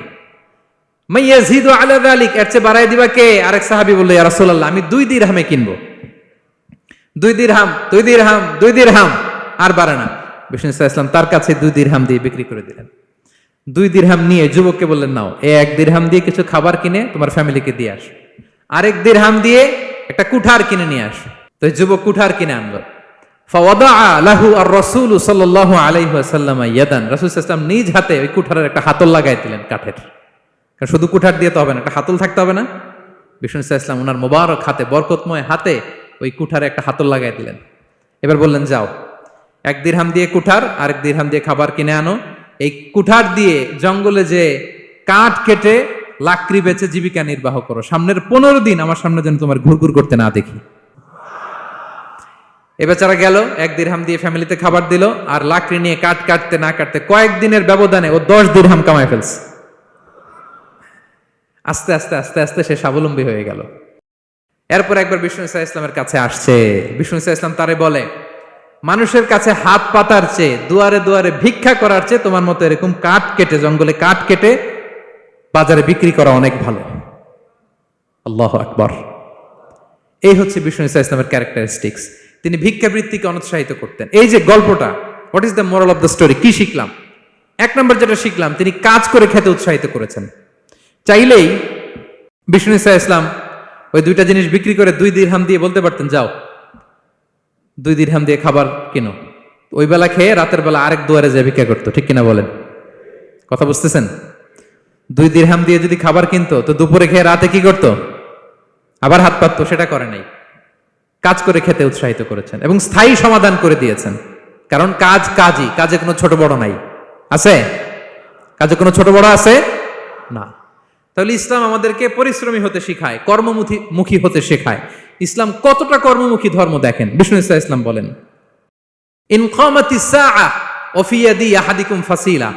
মাইয়াজিদু আলা যালিক, এর চেয়ে বাড়ায় দিবা কে? আরেক সাহাবী বলল, ইয়া রাসূলুল্লাহ, আমি 2 দিরহামে কিনবো। 2 দিরহাম, 2 দিরহাম, 2 দিরহাম, আর বাড়ে না। বিষ্ণু ইসলাম তার কাছে 2 দিরহাম দিয়ে বিক্রি করে দিলেন। 2 দিরহাম নিয়ে যুবককে বললেন, নাও, 1 দিরহাম দিয়ে কিছু খাবার কিনে তোমার ফ্যামিলিকে দিয়ে আস। আরেক দিরহাম দিয়ে একটা কুঠার কিনে নিয়ে আস। তো যুবক কুঠার কিনে আনলো। ফাওয়াদাআ লাহু আর-রাসূল সাল্লাল্লাহু আলাইহি ওয়াসাল্লাম ইয়াদান, রাসূল সাল্লাল্লাহু আলাইহি ওয়াসাল্লাম নিজ হাতে ওই কুঠারের একটা হাতল লাগাই দিলেন কাঠের। কারণ শুধু কুঠার দিয়ে তো হবে না, একটা হাতল থাকতে হবে না? বিষ্ণু সাল্লাল্লাহু আলাইহি ওয়াসাল্লাম ওনার মোবারক হাতে, বরকতময় হাতে ওই কুঠারে একটা হাতল লাগাই দিলেন। এবার বললেন, যাও, 1 দিরহাম দিয়ে কুঠার, আরেক দিরহাম দিয়ে খাবার কিনে আনো। এই কুঠার দিয়ে জঙ্গলে যে কাঠ কেটে লাকড়ি বেচে জীবিকা নির্বাহ করো। সামনের 15 দিন আমার সামনে যেন তোমার ঘুরঘুর করতে না দেখি। এ বেচারা গেল, 1 দিরহাম দিয়ে ফ্যামিলিতে খাবার দিল, আর লাকড়ি নিয়ে কাঠ কাটতে না কাটতে কয়েকদিনের ব্যবধানে ও 10 দিরহাম কামায় ফেলছে। আস্তে আস্তে আস্তে আস্তে সে স্বাবলম্বী হয়ে গেল। এরপর একবার বিষ্ণু ইসলামের কাছে আসছে। বিষ্ণু ইসলাম তারে বলে, মানুষের কাছে হাত পাতার চেয়ে, দুয়ারে দুয়ারে ভিক্ষা করার চেয়ে তোমার মতো এরকম কাঠ কেটে, জঙ্গলে কাঠ কেটে বাজারে বিক্রি করা অনেক ভালো। আল্লাহু আকবার। এই হচ্ছে বিষ্ণু ইসলামের ক্যারেক্টারিস্টিক্স। তিনি ভিক্ষাবৃত্তিকে অনুৎসাহিত করতেন। এই যে গল্পটা, what is the moral of the story? কি শিখলাম? 1 নম্বর যেটা শিখলাম, তিনি কাজ করে খেতে উৎসাহিত করেছেন। চাইলেই বিষ্ণু ইসলাম ওই 2টা জিনিস বিক্রি করে 2 দিরহাম দিয়ে বলতে পারতেন, যাও 2 দিরহাম দিয়ে খাবার কিনো। ওই বেলা খেয়ে রাতের বেলা আরেক দুয়ারে যে ভিক্ষা করতো, ঠিক কিনা বলেন? কথা বুঝতেছেন? 2 দিরহাম দিয়ে যদি খাবার কিনতো, তো দুপুরে খেয়ে রাতে কি করতো? আবার হাত পাততো। সেটা করে নাই। কাজ করে খেতে উৎসাহিত করেছেন এবং স্থায়ী সমাধান করে দিয়েছেন। কারণ কাজ কাজই, কাজে কোনো ছোট বড় নাই। আছে? কাজে কোনো ছোট বড় আছে না। তাহলে ইসলাম আমাদেরকে পরিশ্রমী হতে শেখায়, কর্মমুখী হতে শেখায়। ইসলাম কতটা কর্মমুখী ধর্ম দেখেন। বিষ্ণু ইসলাম বলেন, ইন কামাতিস সাআ ওয়া ফি ইয়াদি আহাদিকুম ফাসিলা,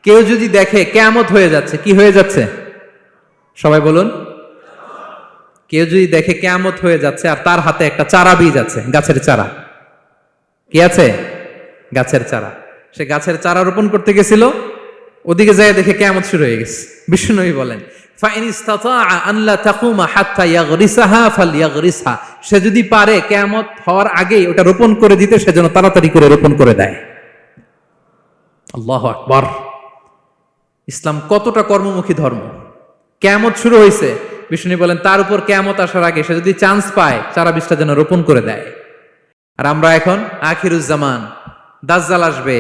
কেউ যদি দেখে কিয়ামত হয়ে যাচ্ছে, কি হয়ে যাচ্ছে? সবাই বলুন, কেউ যদি দেখে কিয়ামত হয়ে যাচ্ছে আর তার হাতে একটা চারা বীজ আছে, গাছের চারা, কি আছে? গাছের চারা। সে গাছের চারা রোপণ করতে গেছিল, ওদিকে যায় দেখে কিয়ামত শুরু হয়ে গেছে। বিষ্ণুনবী বলেন ফাইন ইসতাতাআ আন লা তাকুমা হাত্তা ইয়াগরিসাহা ফালইয়াগরিসহা, সে যদি পারে কিয়ামত হওয়ার আগেই ওটা রোপণ করে দিতে, সেজন্য তাড়াতাড়ি করে রোপণ করে দেয়। আল্লাহু আকবার। ইসলাম কতটা কর্মমুখী ধর্ম। কিয়ামত শুরু হয়েছে, বিষ্ণু বলেন তার উপর কিয়ামত আসার আগে সে যদি চান্স পায় চারা বীজটা যেন রোপণ করে দেয়। আর আমরা এখন আখিরুজ্জামান, দাজ্জাল আসবে,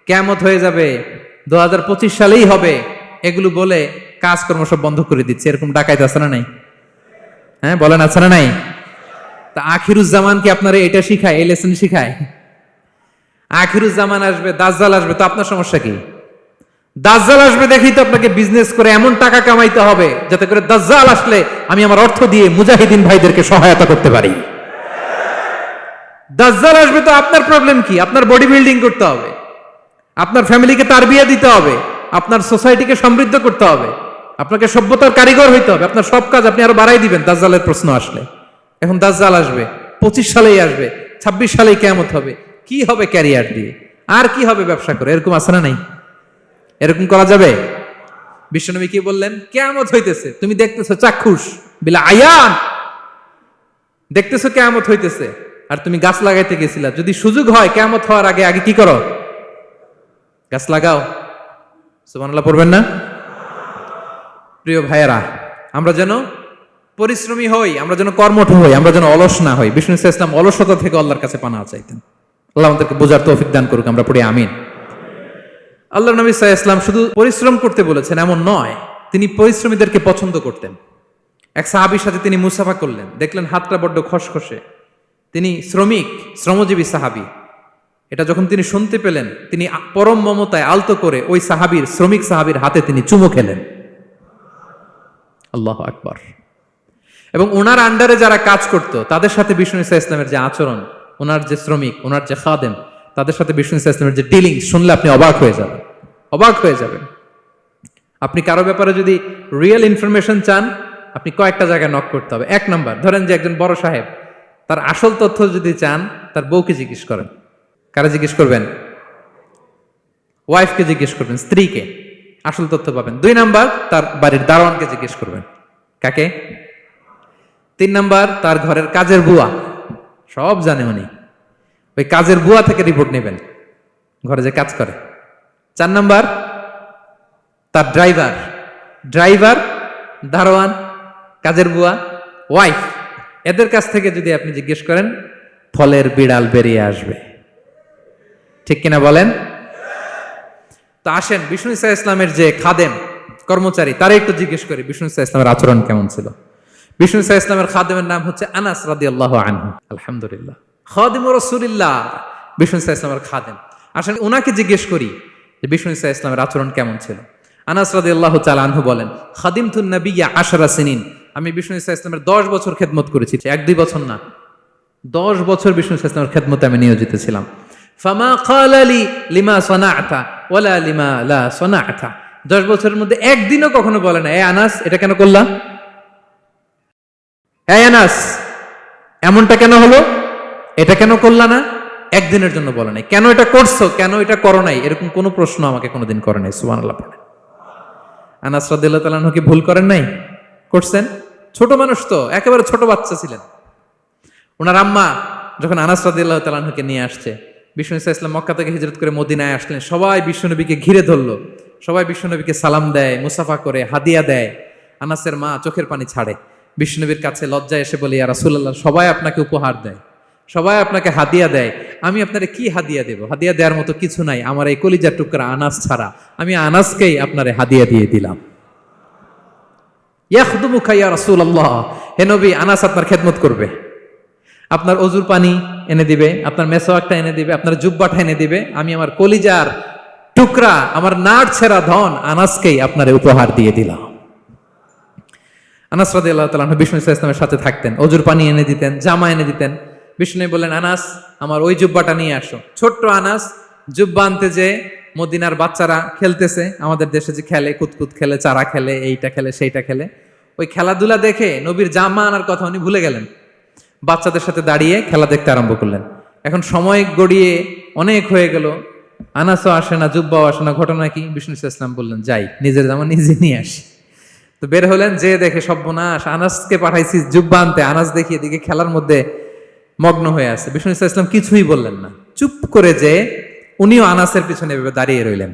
কিয়ামত হয়ে যাবে, 2025 সালেই হবে, এগুলো বলে কাজকর্ম সব বন্ধ করে দিচ্ছে। এরকম ডাকাইতে আছে না নাই? হ্যাঁ বলেন, আছে না নাই? তা আখিরুজ্জামান কি আপনারা এটা শিখায়, এই লেসন শিখায়? আখিরুজ্জামান আসবে, দাজ্জাল আসবে, তো আপনার সমস্যা কি? দাজ্জাল আসবে দেখেই তো আপনাকে বিজনেস করে এমন টাকা কামাইতে হবে যাতে করে দাজ্জাল আসলে আমি আমার অর্থ দিয়ে মুজাহিদিন ভাইদেরকে সহায়তা করতে পারি। দাজ্জাল আসবে তো আপনার প্রবলেম কি? আপনার বডি বিল্ডিং করতে হবে, আপনার ফ্যামিলিকে তারবিয়া দিতে হবে, আপনার সোসাইটিকে সমৃদ্ধ করতে হবে, আপনাকে সভ্যতার কারিগর হইতে হবে। আপনার সব কাজ আপনি আরো বাড়াই দিবেন দাজ্জালের প্রশ্ন আসলে। এখন দাজ্জাল আসবে, 25 সালেই আসবে, 26 সালেই কিয়ামত হবে। কি হবে ক্যারিয়ার দিয়ে, আর কি হবে ব্যবসা করে? এরকম আছে না নাই? এরকম করা যাবে? বিশ্বনবী কি বললেন? কিয়ামত হইতেছে, তুমি দেখতেছো চাক্ষুষ বিলা আয়ান, দেখতেছো কিয়ামত হইতেছে, আর তুমি গাছ লাগাইতে গেছিলা। যদি সুযোগ হয় কিয়ামত হওয়ার আগে আগে কি করো? গাছ লাগাও। সুবহানাল্লাহ পড়বেন না? প্রিয় ভাইয়েরা, আমরা যেন পরিশ্রমী হই, আমরা যেন কর্মঠ হই, আমরা যেন অলস না হই। বিষ্ণু ইসলাম অলসতা থেকে আল্লাহর কাছে পানা চাইতেন। আল্লাহ আমাদেরকে বোঝার তৌফিক দান করুক, আমরা পড়ি আমিন। আল্লাহ নবী সাল্লাল্লাহু আলাইহি ওয়াসাল্লাম শুধু পরিশ্রম করতে বলেছেন এমন নয়, তিনি পরিশ্রমীদেরকে পছন্দ করতেন। এক সাহাবীর সাথে তিনি মুসাফা করলেন, দেখলেন হাতটা বড্ড খসখসে, তিনি শ্রমজীবী সাহাবী। এটা যখন তিনি শুনতে পেলেন, তিনি পরম মমতায় আলতো করে ওই শ্রমিক সাহাবীর হাতে তিনি চুমু খেলেন। আল্লাহু আকবার। এবং ওনার আন্ডারে যারা কাজ করত তাদের সাথে বিষ্ণু ইসলামের যে আচরণ, ওনার যে শ্রমিক, ওনার যে খাদেম, তাদের সাথে বিষ্ণু ইসলামের যে ডিলিং শুনলে আপনি অবাক হয়ে যাবেন, অবাক হয়ে যাবেন। আপনি কারো ব্যাপারে যদি রিয়েল ইনফরমেশন চান, আপনি কয়েকটা জায়গায় নক করতে হবে। 1 নাম্বার, ধরেন যে একজন বড় সাহেব, তার আসল তথ্য যদি চান তার বউকে জিজ্ঞেস করেন। কারা জিজ্ঞেস করবেন? ওয়াইফকে জিজ্ঞেস করবেন, স্ত্রীকে, আসল তথ্য পাবেন। 2 নাম্বার, তার বাড়ির দারোয়ানকে জিজ্ঞেস করবেন। কাকে? 3 নাম্বার, তার ঘরের কাজের বুয়া, সব জানে উনি, ওই কাজের বুয়া থেকে রিপোর্ট নেবেন, ঘরে যে কাজ করে। 4 নাম্বার, তার ড্রাইভার, দারোয়ান, কাজের বুয়া, ওয়াইফ, এদের কাছ থেকে যদি আপনি জিজ্ঞেস করেন, ফলের বিড়াল বেরিয়ে আসবে। ঠিক কিনা বলেন? তো আসেন বিষ্ণু ইসলামের যে খাদেম, কর্মচারী, তারা একটু জিজ্ঞেস করি বিষ্ণু ইসলামের আচরণ কেমন ছিল। বিষ্ণু ইসলামের খাদেমের নাম হচ্ছে আনাস রাদিয়াল্লাহু আনহু। আলহামদুলিল্লাহ, খাদিমুর রাসূলিল্লাহ, বিষ্ণু ইসলামের খাদেম। আসেন ওনাকে জিজ্ঞেস করি যে বিষ্ণু ইসলামের আচরণ কেমন ছিল। আনাস রাদিয়াল্লাহু তাআলা আনহু বলেন, খাদিমতুন নবিয়্যা 10 সিনিন, আমি বিষ্ণু ইসলামের 10 বছর খেদমত করেছি। 1-2 বছর না, 10 বছর বিষ্ণু ইসলামের খেদমতে আমি নিয়োজিত ছিলাম। ফামা ক্বালা লি লিমা সানা'তা ওয়ালা লিমা লা সানা'তা, 10 বছরের মধ্যে একদিনও কখনো বলে না, এ আনাস এটা কেন করলা, এ আনাস এমনটা কেন হলো, এটা কেন করলা না, একদিনের জন্য বলে নাই। কেন এটা করছো, কেন এটা করো নাই, এরকম কোনো প্রশ্ন আমাকে কোনোদিন করে নাই। সুবহানাল্লাহ পড়েন। আনাস রাদিয়াল্লাহু তাআলা আনহু কি ভুল করেন নাই? করছেন। ছোট মানুষ তো, একেবারে ছোট বাচ্চা ছিলেন। ওনার আম্মা যখন আনাস রাদিয়াল্লাহু তাআলা আনহুকে নিয়ে আসছে, বিষ্ণু ইসলাম মক্কা থেকে হিজরত করে মদিনায় আসলেন, সবাই বিশ্বনবীকে ঘিরে ধরলো, সবাই বিশ্বনবীকে সালাম দেয়, মুসাফা করে, হাদিয়া দেয়। আনাসের মা চোখের পানি ছাড়ে, বিশ্বনবীর কাছে লজ্জায় এসে বলে, ইয়া রাসূলুল্লাহ, সবাই আপনাকে উপহার দেয়, সবাই আপনাকে হাদিয়া দেয়, আমি আপনারে কি হাদিয়া দেব? হাদিয়া দেওয়ার মতো কিছু নাই আমার এই কলিজার টুকরা আনাস ছাড়া, আমি আনাসকেই আপনারে হাদিয়া দিয়ে দিলাম। ইয়াখদুমুকা ইয়া রাসূলুল্লাহ, হে নবী, আনাস আপনার খেদমত করবে, আপনার অজুর পানি এনে দিবে, আপনার মেসওয়াকটা এনে দিবে, আপনার জুব্বাটা এনে দিবে। আমি আমার কলিজার টুকরা, আমার নাড় ছেঁড়া ধন আনাসকেই আপনারে উপহার দিয়ে দিলাম। আনাস রাদিয়াল্লাহু তাআলা আনহু বিষ্ণু ইসলামের সাথে থাকতেন, অজুর পানি এনে দিতেন, জামা এনে দিতেন। বিষ্ণু বললেন, আনাস আমার ওই জুব্বাটা নিয়ে আসো। ছোট্ট আনাস জুব্বা আনতে যে মদিনার বাচ্চারা খেলতেছে, আমাদের দেশে যে খেলে, কুতকুত খেলে, চারা খেলে, এইটা খেলে, সেইটা খেলে, ওই খেলাধুলা দেখে নবীর জামা আনার কথা উনি ভুলে গেলেন, বাচ্চাদের সাথে দাঁড়িয়ে খেলা দেখতে আরম্ভ করলেন। এখন সময় গড়িয়ে অনেক হয়ে গেল, আনাসও আসে না, জুব্বাও আসে না। ঘটনা কি? বিষ্ণু ইসলাম বললেন, যাই নিজের জামা নিজে নিয়ে আসি। তো বের হলেন, যে দেখে সর্বনাশ, আনাসকে পাঠাইছি জুব্বা আনতে, আনাস দেখিয়ে দিকে খেলার মধ্যে মগ্ন হয়ে আছে। বিষ্ণু ইসলাম কিছুই বললেন না, চুপ করে যে উনিও আনাসের পিছনে এভাবে দাঁড়িয়ে রইলেন,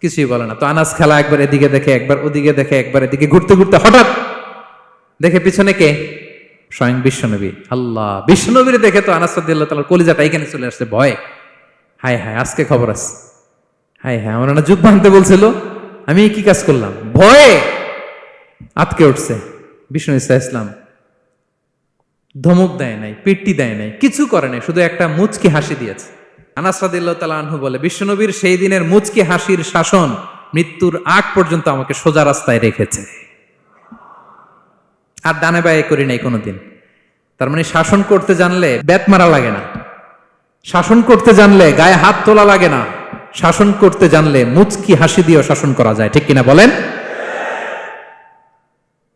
কিছুই বলে না। তো আনাস খেলা একবার এদিকে দেখে, একবার ওদিকে দেখে, একবার এদিকে ঘুরতে ঘুরতে হঠাৎ দেখে পিছনে কে? স্বয়ং বিশ্বনবী। আল্লাহ, বিশ্বনবীর দেখে তো আনাস রাদিয়াল্লাহু তাআলার কলিজাটা এখানে চলে আসছে ভয়। হায় হায়, আজকে খবর আছে। হায় হায়, আমার না জুব্বা আনতে বলছিল, আমি কি কাজ করলাম? ভয়ে আটকে উঠছে। বিষ্ণু ইসলাম ধমক দেয় নাই, পিট্টি দেয় নাই, কিছু করে নাই, শুধু একটা মুচকি হাসি দিয়েছে। আনাস রাদিয়াল্লাহু তাআলা আনহু বলে, বিশ্বনবীর সেই দিনের মুচকি হাসির শাসন মৃত্যুর আগ পর্যন্ত আমাকে সোজা রাস্তায় রেখেছে, আর ডানে বায়ে করি নাই কোনোদিন। তার মানে শাসন করতে জানলে ব্যাট মারা লাগে না, শাসন করতে জানলে গায়ে হাত তোলা লাগে না, শাসন করতে জানলে মুচকি হাসি দিয়েও শাসন করা যায়, ঠিক কিনা বলেন?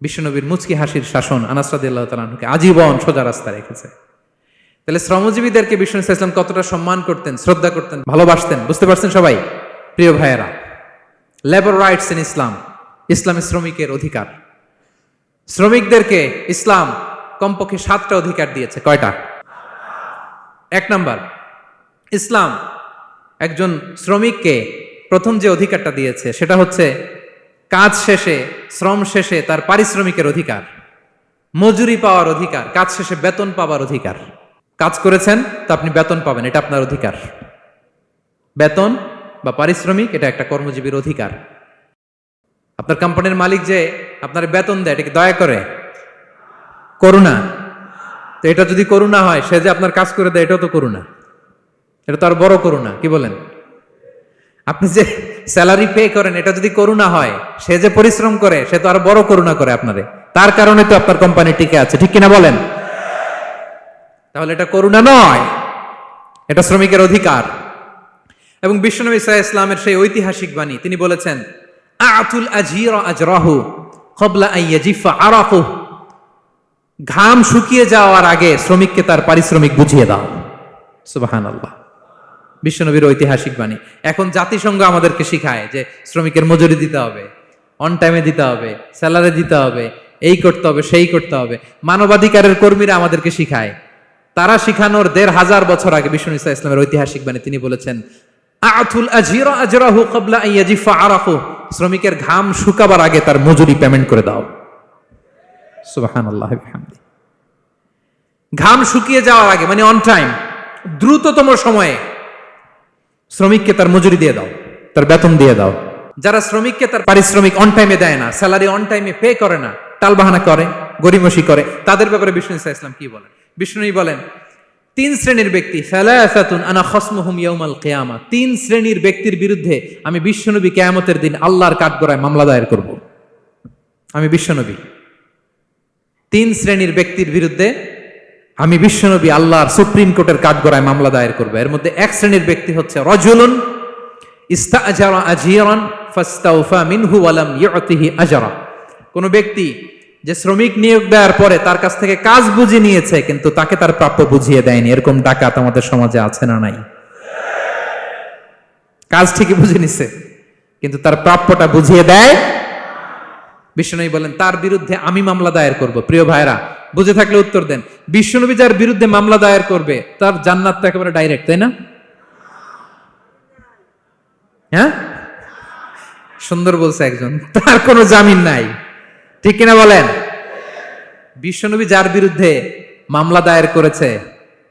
বিশ্বনবীর মুচকি হাসির শাসন আনাস রাদিয়াল্লাহু তাআলা আনহুকে আজীবন সোজা রাস্তা রেখেছে। তাহলে শ্রমজীবীদেরকে বিষ্ণু ইসলাম কতটা সম্মান করতেন, শ্রদ্ধা করতেন, ভালোবাসতেন, বুঝতে পারছেন সবাই? প্রিয় ভাইয়েরা, লেবার রাইটস ইন ইসলাম, ইসলামী শ্রমিকের অধিকার। শ্রমিকদেরকে ইসলাম কমপক্ষে 7টা অধিকার দিয়েছে। কয়টা? 1 নাম্বার, ইসলাম একজন শ্রমিককে প্রথম যে অধিকারটা দিয়েছে সেটা হচ্ছে কাজ শেষে, শ্রম শেষে তার পারিশ্রমিকের অধিকার, মজুরি পাওয়ার অধিকার, কাজ শেষে বেতন পাওয়ার অধিকার। কাজ করেছেন তো আপনি বেতন পাবেন, এটা আপনার অধিকার। বেতন বা পারিশ্রমিক এটা একটা কর্মজীবীর অধিকার। আপনার কোম্পানির মালিক যে আপনার বেতন দেয়, এটা কি দয়া করে? করুণা? তো এটা যদি করুণা হয়, সে যে আপনার কাজ করে দেয়, এটাও তো করুণা, এটা তো আর বড় করুণা, কি বলেন? আপনি যে স্যালারি পে করেন, এটা যদি করুণা হয়, সে যে পরিশ্রম করে, সে তো আর বড় করুণা করে আপনারে, তার কারণে তো আপনার কোম্পানি টিকে আছে, ঠিক কিনা বলেন? তাহলে এটা করুণা নয়, এটা শ্রমিকের অধিকার। এবং বিশ্বনবী সাল্লাল্লাহু আলাইহি ওয়াসাল্লামের সেই ঐতিহাসিক বাণী, তিনি বলেছেন, আতুল আজিরা আজরাহু ক্বাবলা আন ইয়াজিফা আরাকু, ঘাম শুকিয়ে যাওয়ার আগে শ্রমিককে তার পারিশ্রমিক বুঝিয়ে দাও। সুবহানাল্লাহ, বিশ্বনবীর ঐতিহাসিক বাণী। এখন জাতিসংঘ আমাদেরকে শিখায় যে শ্রমিকের মজুরি দিতে হবে, অন টাইমে দিতে হবে, স্যালারি দিতে হবে, এই করতে হবে, সেই করতে হবে। মানবাধিকারের কর্মীরা আমাদেরকে শিখায়, তারা শিখানোর 1500 বছর আগে বিশ্বনবী সাল্লাল্লাহু আলাইহি ওয়াসাল্লামের ঐতিহাসিক বাণী, তিনি বলেছেন, আতুল আজিরা আজরাহু ক্বাবলা আন ইয়াজিফা আরাকু, শ্রমিকের ঘাম শুকাবার আগে তার মজুরি পেমেন্ট করে দাও। সুবহানাল্লাহ বিহামদি। ঘাম শুকিয়ে যাওয়ার আগে মানে অন টাইম, দ্রুততম সময়ে শ্রমিককে তার মজুরি দিয়ে দাও, তার বেতন দিয়ে দাও। যারা শ্রমিককে তার পারিশ্রমিক অন টাইমে দেয় না, স্যালারি অন টাইমে পে করে না, টালবাহানা করে, গরিমসি করে, তাদের ব্যাপারে বিষ্ণু সাল্লাল্লাহু আলাইহি ওয়াসাল্লাম কি বলেন? বিষ্ণু বলেন, 3 শ্রেণীর ব্যক্তি, সালাসাতুন আনা খাসমুহুম ইয়াউমাল কিয়ামা, 3 শ্রেণীর ব্যক্তির বিরুদ্ধে আমি বিশ্বনবী কিয়ামতের দিন আল্লাহর কাঠগড়ায় মামলা দায়ের করব। আমি বিশ্বনবী 3 শ্রেণীর ব্যক্তির বিরুদ্ধে আমি বিশ্বনবী আল্লাহর সুপ্রিম কোর্টের কাঠগড়ায় মামলা দায়ের করব। এর মধ্যে 1 শ্রেণীর ব্যক্তি হচ্ছে রাজুলুন ইস্তাআজারা আজিরান ফাস্তাওফা মিনহু ওয়া লাম ইউতিহি আজরা, কোন ব্যক্তি যে শ্রমিক নিয়োগ দেওয়ার পরে তার কাছ থেকে কাজ বুঝে নিয়েছে কিন্তু তাকে তার প্রাপ্য বুঝিয়ে দেয়নি। এরকম ডাকাত আমাদের সমাজে আছে না নাই? কাজ ঠিকই বুঝে নিছে কিন্তু তার প্রাপ্যটা বুঝিয়ে দেয়। বিশ্বনবী বলেন, তার বিরুদ্ধে আমি মামলা দায়ের করব। প্রিয় ভাইরা, বুঝে থাকলে উত্তর দেন। বিশ্বনবী যার বিরুদ্ধে মামলা দায়ের করবে তার জান্নাত তো একেবারে ডাইরেক্ট, তাই না? হ্যাঁ, সুন্দর বলছে একজন, তার কোনো জামিন নাই, ঠিক কিনা বলেন? বিশ্বনবী যার বিরুদ্ধে মামলা দায়ের করেছে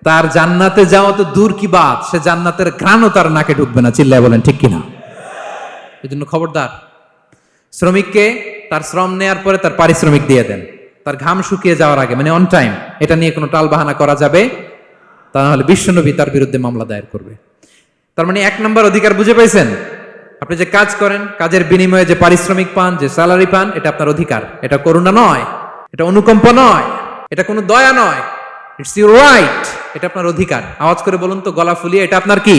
তার জান্নাতে যাওয়া তো দূর কি বাত, সে জান্নাতের ঘ্রাণও তার নাকে ঢুকবে না, চিল্লায় বলেন ঠিক কিনা? এই জন্য খবরদার, শ্রমিককে তার শ্রম নেয়ার পরে তার পারিশ্রমিক দিয়ে দেন, তার ঘাম শুকিয়ে যাওয়ার আগে, মানে অন টাইম। এটা নিয়ে কোনো টাল বাহানা করা যাবে তা না হলে বিশ্বনবী তার বিরুদ্ধে মামলা দায়ের করবে। তার মানে 1 নম্বর অধিকার বুঝে পাইছেন? আপনি যে কাজ করেন, কাজের বিনিময়ে যে পারিশ্রমিক পান, যে স্যালারি পান, এটা আপনার অধিকার। এটা করুণা নয়, এটা অনুকম্পা নয়, এটা কোনো দয়া নয়, ইটস ইউর রাইট, এটা আপনার অধিকার। আওয়াজ করে বলুন তো, গলা ফুলিয়ে, এটা আপনার কি?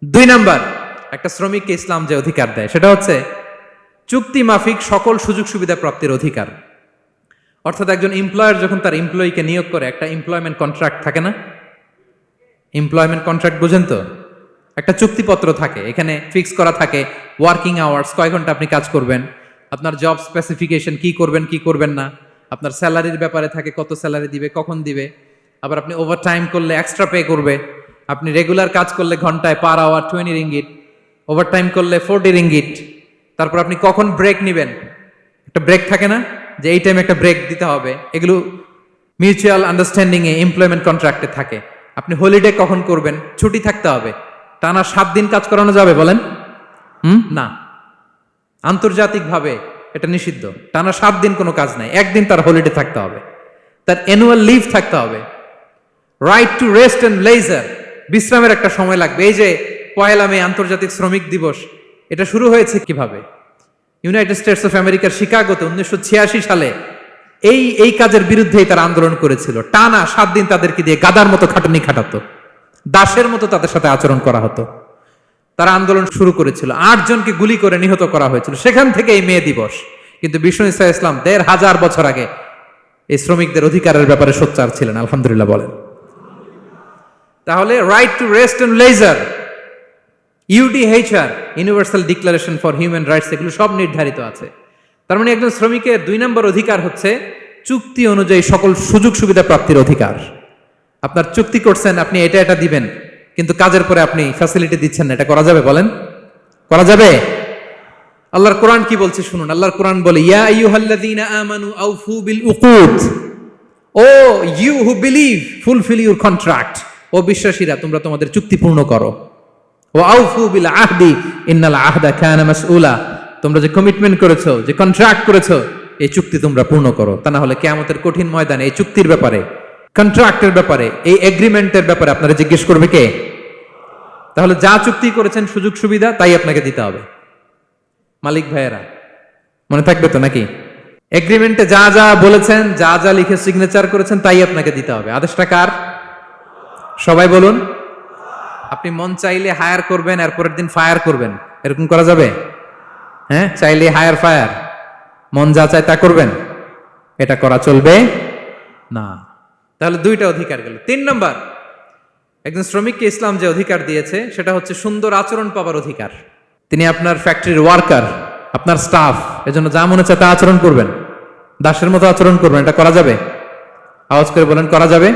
2 নাম্বার, একটা শ্রমিককে ইসলাম যে অধিকার দেয় সেটা হচ্ছে চুক্তি মাফিক সকল সুযোগ সুবিধা প্রাপ্তির অধিকার। অর্থাৎ একজন এমপ্লয়ার যখন তার এমপ্লয়িকে নিয়োগ করে, একটা এমপ্লয়মেন্ট কন্ট্রাক্ট থাকে না? এমপ্লয়মেন্ট কন্ট্রাক্ট বুঝেন তো? একটা চুক্তিপত্র থাকে, এখানে ফিক্স করা থাকে ওয়ার্কিং আওয়ার্স, কয় ঘন্টা আপনি কাজ করবেন, আপনার জব স্পেসিফিকেশন, কি করবেন কি করবেন না, আপনার স্যালারির ব্যাপারে থাকে, কত স্যালারি দিবে, কখন দিবে, আবার আপনি ওভার টাইম করলে এক্সট্রা পে করবে, আপনি রেগুলার কাজ করলে ঘন্টায় per hour 20 ringgit, overtime করলে 40 রিঙ্গিট। তারপর আপনি কখন ব্রেক নেবেন, একটা ব্রেক থাকে না যে এই টাইমে একটা ব্রেক দিতে হবে, এগুলো মিউচুয়াল আন্ডারস্ট্যান্ডিং এ এমপ্লয়মেন্ট কন্ট্রাক্টে থাকে। আপনি হলিডে কখন করবেন, ছুটি থাকতে হবে। টানা 7 দিন কাজ করানো যাবে বলেন? না, আন্তর্জাতিকভাবে এটা নিষিদ্ধ। টানা 7 দিন কোনো কাজ নাই, একদিন তার হলিডে থাকতে হবে, তার অ্যানুয়াল লিভ থাকতে হবে। Right to rest and leisure, বিশ্রামের একটা সময় লাগবে। এই যে 1 মে আন্তর্জাতিক শ্রমিক দিবস, এটা শুরু হয়েছে কিভাবে? ইউনাইটেড স্টেটস অফ আমেরিকার শিকাগোতে 1986 সালে এই কাজের বিরুদ্ধেই তারা আন্দোলন করেছিল। টানা 7 দিন তাদেরকে দিয়ে গাদার মতো খাটুনি খাটাতো, দাসের মতো তাদের সাথে আচরণ করা হতো। তারা আন্দোলন শুরু করেছিল, 8 জনকে গুলি করে নিহত করা হয়েছিল। সেখান থেকে এই মে দিবস। কিন্তু বিষ্ণু ঈসা ইসলাম 1500 বছর আগে এই শ্রমিকদের অধিকারের ব্যাপারে সোচ্চার ছিলেন। আলহামদুলিল্লাহ বলেন। তাহলে right to rest and leisure, UDHR, universal declaration for human rights, এগুলো সব নির্ধারিত আছে। তার মানে একজন শ্রমিকের 2 নম্বর অধিকার হচ্ছে চুক্তি অনুযায়ী সকল সুযোগ সুবিধা প্রাপ্তির অধিকার। আপনার চুক্তি করছেন, আপনি এটা এটা দিবেন, কিন্তু কাজের পরে আপনি ফ্যাসিলিটি দিচ্ছেন না, এটা করা যাবে বলেন? করা যাবে? আল্লাহর কোরআন কি বলছে শুনুন। আল্লাহর কোরআন বলে, ইয়া আইয়ুহাল্লাযীনা আমানু আউফু বিল উকুদ, O you who believe fulfil your contract, ও বিশ্বাসীরা তোমরা তোমাদের চুক্তি পূর্ণ করো। ওয়া আউফু বিল আহদি ইন্নাল আহদা কানা মাসউলা, তোমরা যে কমিটমেন্ট করেছো, যে কন্ট্রাক্ট করেছো, এই চুক্তি তোমরা পূর্ণ করো। তা না হলে কিয়ামতের কঠিন ময়দানে এই চুক্তির ব্যাপারে, কন্ট্রাক্টের ব্যাপারে, এই এগ্রিমেন্টের ব্যাপারে আপনারা জিজ্ঞেস করবে কে? তাহলে যা চুক্তি করেছেন সুযোগ সুবিধা, তাই আপনাকে দিতে হবে। মালিক ভাইয়েরা মনে থাকবে তো নাকি? এগ্রিমেন্টে যা যা বলেছেন, যা যা লিখে সিগনেচার করেছেন, তাই আপনাকে দিতে হবে। আদেশটা কার? সবাই বলুন। আপনি মন চাইলে হায়ার করবেন, এর পরের দিন ফায়ার করবেন, এরকম করা যাবে? হ্যাঁ, চাইলে হায়ার ফায়ার, মন যা চায় তা করবেন, এটা করা চলবে না। তাহলে 2টা অধিকার গেল। 3 নম্বর, একজন শ্রমিককে ইসলাম যে অধিকার দিয়েছে সেটা হচ্ছে সুন্দর আচরণ পাবার অধিকার। তিনি আপনার ফ্যাক্টরির ওয়ার্কার, আপনার স্টাফ, এজন্য যা মনে চায় তা আচরণ করবেন, দাসের মতো আচরণ করবেন। এটা করা যাবে? আওয়াজ করে বলেন, করা যাবে?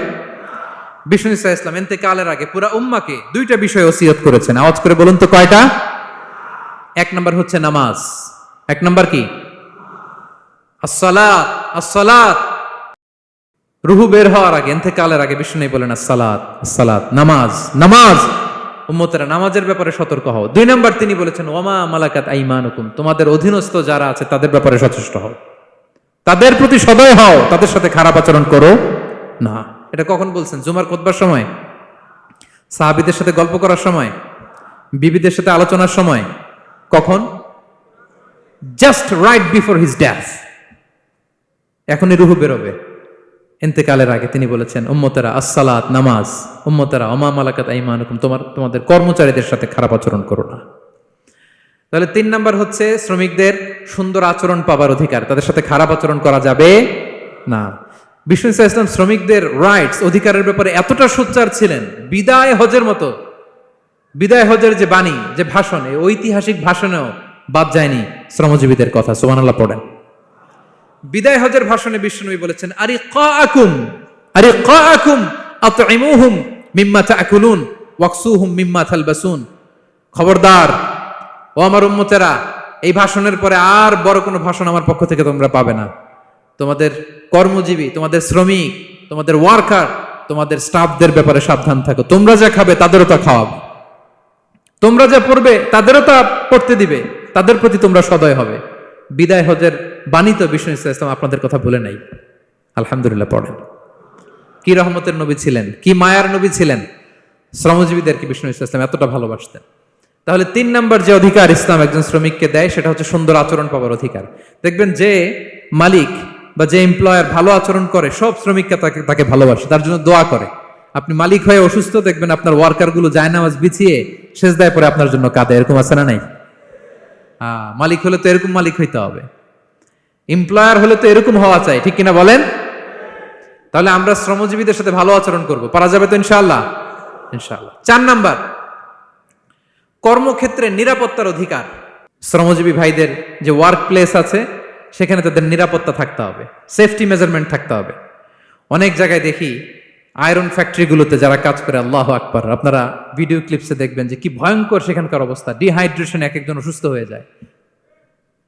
বিষ্ণু ঈসা ইসলাম ইন্তেকালের আগে পুরা উম্মাকে 2টা বিষয় ওসিয়ত করেছেন। আওয়াজ করে বলুন তো কয়টা? 1 নম্বর হচ্ছে নামাজ। 1 নম্বর কি? আসসালাত। আসসালাত, রুহু বের হওয়ার আগে, ইন্তেকালের আগে বিষ্ণু বলেন আসসালাত, আসসালাত, নামাজ, নামাজ। উম্মতেরা নামাজের ব্যাপারে সতর্ক হও। 2 নম্বর তিনি বলেছেন ওয়ামা মালাকাত আইমানুকুম, তোমাদের অধীনস্থ যারা আছে তাদের ব্যাপারে সচেষ্ট হও, তাদের প্রতি সদয় হও, তাদের সাথে খারাপ আচরণ করো না। এটা কখন বলছেন? জুমার খুতবার সময়, সাহাবীদের সাথে গল্প করার সময়, বিবিদের সাথে আলোচনার সময়। কখন? Just right before his death. এখনই রুহু বেরোবে, ইন্তেকালের আগে তিনি বলেছেন উম্মতেরা আসসালাত, নামাজ, উম্মতেরা ওমা মালাকাত আইমানুকুম, তোমাদের কর্মচারীদের সাথে খারাপ আচরণ করো না। তাহলে 3 নম্বর হচ্ছে শ্রমিকদের সুন্দর আচরণ পাবার অধিকার, তাদের সাথে খারাপ আচরণ করা যাবে না। বিষ্ণু ঈসা ইসলাম শ্রমিকদের রাইটস, অধিকারের ব্যাপারে এতটা সোচ্চার ছিলেন, বিদায় হজের মতো, বিদায় হজের যে বাণী, যে ভাষণ, এই ঐতিহাসিক ভাষণেও বাদ যায়নি শ্রমজীবীদের কথা। সুবহানাল্লাহ পড়েন। বিদায় হজের ভাষণে বিষ্ণুনবী বলেছেন আরিকাকুম, আরিকাকুম আতইমুহুম মিম্মা তাকুলুন ওয়াকসুহুম মিম্মা তালবাসুন। খবরদার ও আমার উম্মতেরা, এই ভাষণের পরে আর বড় কোনো ভাষণ আমার পক্ষ থেকে তোমরা পাবে না। তোমাদের কর্মজীবী, তোমাদের শ্রমিক, তোমাদের ওয়ার্কার, তোমাদের স্টাফদের ব্যাপারে সাবধান থাকো। তোমরা যা খাবে তাদেরও তা খাওয়াবে, তোমরা যা পড়বে তাদেরও তা পড়তে দিবে, তাদের প্রতি তোমরা সদয় হবে। বিদায় হজের বাণী তো বিষ্ণু ঈসা ইসলাম আপনাদের কথা ভুলে নাই। আলহামদুলিল্লাহ পড়েন। কি রহমতের নবী ছিলেন, কি মায়ার নবী ছিলেন। শ্রমজীবীদেরকে বিষ্ণু ঈসা ইসলাম এতটা ভালোবাসতেন। তাহলে 3 নম্বর যে অধিকার ইসলাম একজন শ্রমিককে দেয় সেটা হচ্ছে সুন্দর আচরণ পাবার অধিকার। দেখবেন যে মালিক বা যে এমপ্লয়ার ভালো আচরণ করে, সব শ্রমিককে তাকে ভালোবাসে, তার জন্য দোয়া করে। আপনি মালিক হয়ে অসুস্থ, দেখবেন আপনার ওয়ার্কার গুলো জায়নামাজ বিছিয়ে সেজদায় পরে আপনার জন্য কাঁদে। এরকম আছে না নাই? মালিক হলে তো এরকম মালিক হইতে হবে, এমপ্লয়ার হলে তো এরকম হওয়া চাই, ঠিক কিনা বলেন? তাহলে আমরা শ্রমজীবীদের সাথে ভালো আচরণ করব, পারা যাবে তো ইনশাআল্লাহ? ইনশাআল্লাহ। 4 নাম্বার, কর্মক্ষেত্রে নিরাপত্তার অধিকার। শ্রমজীবী ভাইদের যে ওয়ার্ক প্লেস আছে সেখানে তাদের নিরাপত্তা থাকতে হবে, সেফটি মেজারমেন্ট থাকতে হবে। অনেক জায়গায় দেখি আয়রন ফ্যাক্টরিগুলোতে যারা কাজ করে, আল্লাহু আকবার, আপনারা ভিডিও ক্লিপসে দেখবেন যে কি ভয়ঙ্কর সেখানকার অবস্থা। ডিহাইড্রেশন, এক একজন অসুস্থ হয়ে যায়।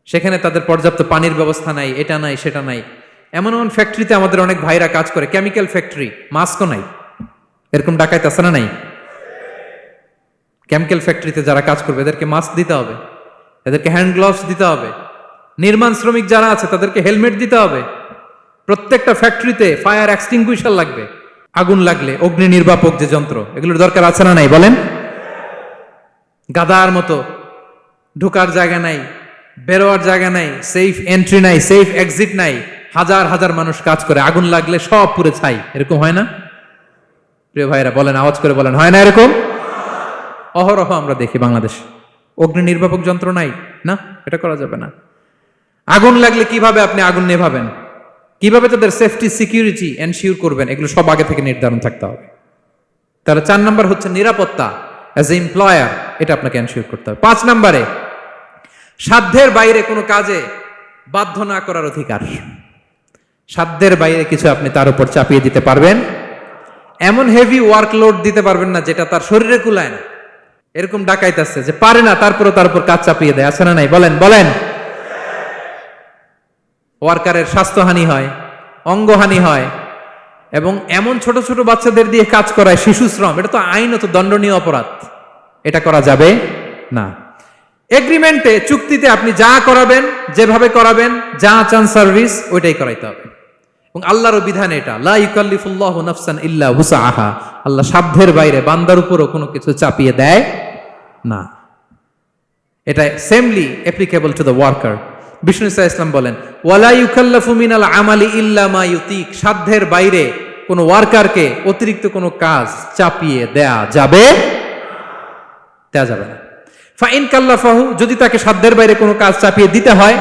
সেখানে তাদের পর্যাপ্ত পানির ব্যবস্থা নাই, এটা নাই সেটা নাই। এমন এমন ফ্যাক্টরিতে আমাদের অনেক ভাইরা কাজ করে, কেমিক্যাল ফ্যাক্টরি, মাস্কও নাই। এরকম ডাকাইত আছে না নাই? কেমিক্যাল ফ্যাক্টরিতে যারা কাজ করবে এদেরকে মাস্ক দিতে হবে, এদেরকে হ্যান্ড গ্লাভস দিতে হবে। নির্মাণ শ্রমিক যারা আছে তাদেরকে হেলমেট দিতে হবে। প্রত্যেকটা ফ্যাক্টরিতে ফায়ার এক্সটিংগুইশার লাগবে, আগুন লাগলে অগ্নি নির্বাপক যে যন্ত্র, এগুলোর দরকার আছে না নাই বলেন? গাদার মতো ঢোকার জায়গা নাই, বেরোয়ার জায়গা নাই, সেফ এন্ট্রি নাই, সেফ এক্সিট নাই। হাজার হাজার মানুষ কাজ করে, আগুন লাগলে সব পুড়ে ছাই। এরকম হয় না? প্রিয় ভাইরা বলেন, আওয়াজ করে বলেন, হয় না এরকম? অহরহ আমরা দেখি বাংলাদেশে। অগ্নি নির্বাপক যন্ত্র নাই, না, এটা করা যাবে না। আগুন লাগলে কিভাবে আপনি আগুন নেভাবেন, কিভাবে তাদের সেফটি সিকিউরিটি এনশিওর করবেন, এগুলো সব আগে থেকে নির্ধারণ থাকতে হবে। তাহলে 4 নাম্বার হচ্ছে নিরাপত্তা অ্যাজ এ এমপ্লয়ার, এটা আপনাকে এনশিওর করতে হবে। 5 নাম্বারে সাধ্যের বাইরে কোনো কাজে বাধ্য না করার অধিকার। সাধ্যের বাইরে কিছু আপনি তার উপর চাপিয়ে দিতে পারবেন, এমন হেভি ওয়ার্কলোড দিতে পারবেন না যেটা তার শরীরে কুলায় না। এরকম ডাকাইত আছে যে পারে না, তারপরে তার উপর কাজ চাপিয়ে দেয়, আছে না নাই বলেন? বলেন। ওয়ার্কারের স্বাস্থ্যহানি হয়, অঙ্গহানি হয়, এবং এমন ছোট ছোট বাচ্চাদের দিয়ে কাজ করায়, শিশু শ্রম, এটা তো আইনত দণ্ডনীয় অপরাধ। এটা করা যাবে না। এগ্রিমেন্টে, চুক্তিতে আপনি যা করাবেন, যেভাবে করাবেন, যা চান সার্ভিস, ওইটাই করাইতে হবে। এবং আল্লাহর বিধান এটা, লা ইউকাল্লিফুল্লাহু নাফসান ইল্লা উসআহা। আল্লাহ সাধ্যের বাইরে বান্দার উপরও কোনো কিছু চাপিয়ে দেয় না। এটা samely applicable to the worker. বিষ্ণু ইসলাম বলেন, ওয়ালা ইউকাল্লাফু মিনাল আমালি ইল্লা মা ইউতিক। সাধ্যের বাইরে কোনো ওয়ার্কারকে অতিরিক্ত কোনো কাজ চাপিয়ে দেয়া যাবে না। ফাইন কাল্লাফাহু, যদি তাকে সাধ্যের বাইরে কোনো কাজ চাপিয়ে দিতে হয়,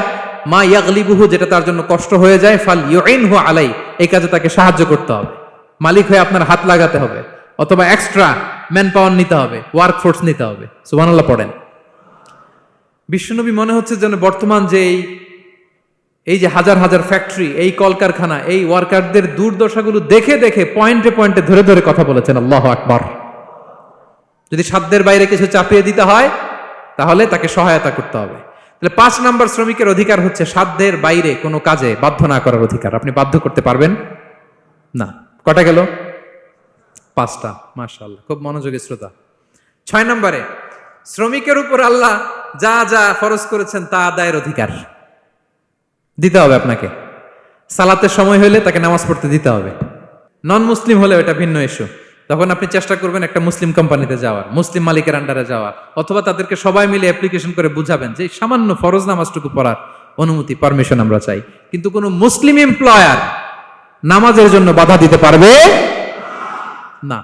মা ইয়াগলিবুহু, যেটা তার জন্য কষ্ট হয়ে যায়, ফাল ইউইনহু আলাই, এই কাজে তাকে সাহায্য করতে হবে। মালিক হয়ে আপনার হাত লাগাতে হবে, অথবা এক্সট্রা ম্যান পাওয়ার নিতে হবে, ওয়ার্ক ফোর্স নিতে হবে। সুবহানাল্লাহ পড়েন। বিশ্বনবী মনে হচ্ছে যেন বর্তমান যে এই যে হাজার হাজার ফ্যাক্টরি, এই কলকারখানা, এই ওয়ার্কারদের দুর্দশাগুলো দেখে দেখে পয়েন্টে পয়েন্টে ধরে ধরে কথা বলেছেন। আল্লাহু আকবার। যদি সাধ্যের বাইরে কিছু চাপিয়ে দিতে হয় তাহলে তাকে সহায়তা করতে হবে। তাহলে 5 নাম্বার শ্রমিকের অধিকার হচ্ছে সাধ্যের বাইরে কোনো কাজে বাধ্য না করার অধিকার। আপনি বাধ্য করতে পারবেন না। কটা গেল? 5টা। মাশাআল্লাহ, খুব মনোযোগী শ্রোতা। 6 নম্বরে শ্রমিকের উপর আল্লাহ যা যা ফরজ করেছেন তা আদায়ের অধিকার দিতে হবে আপনাকে। সালাতের সময় হলে তাকে নামাজ পড়তে দিতে হবে। নন মুসলিম হলে এটা ভিন্ন ইস্যু। তখন আপনি চেষ্টা করবেন একটা মুসলিম কোম্পানিতে যাওয়ার, মুসলিম মালিকের আন্ডারে যাওয়ার, অথবা তাদেরকে সবাই মিলে অ্যাপ্লিকেশন করে বুঝাবেন যে সামান্য ফরজ নামাজটুকু পড়ার অনুমতি, পারমিশন আমরা চাই। কিন্তু কোনো মুসলিম এমপ্লয়ার নামাজের জন্য বাধা দিতে পারবে না।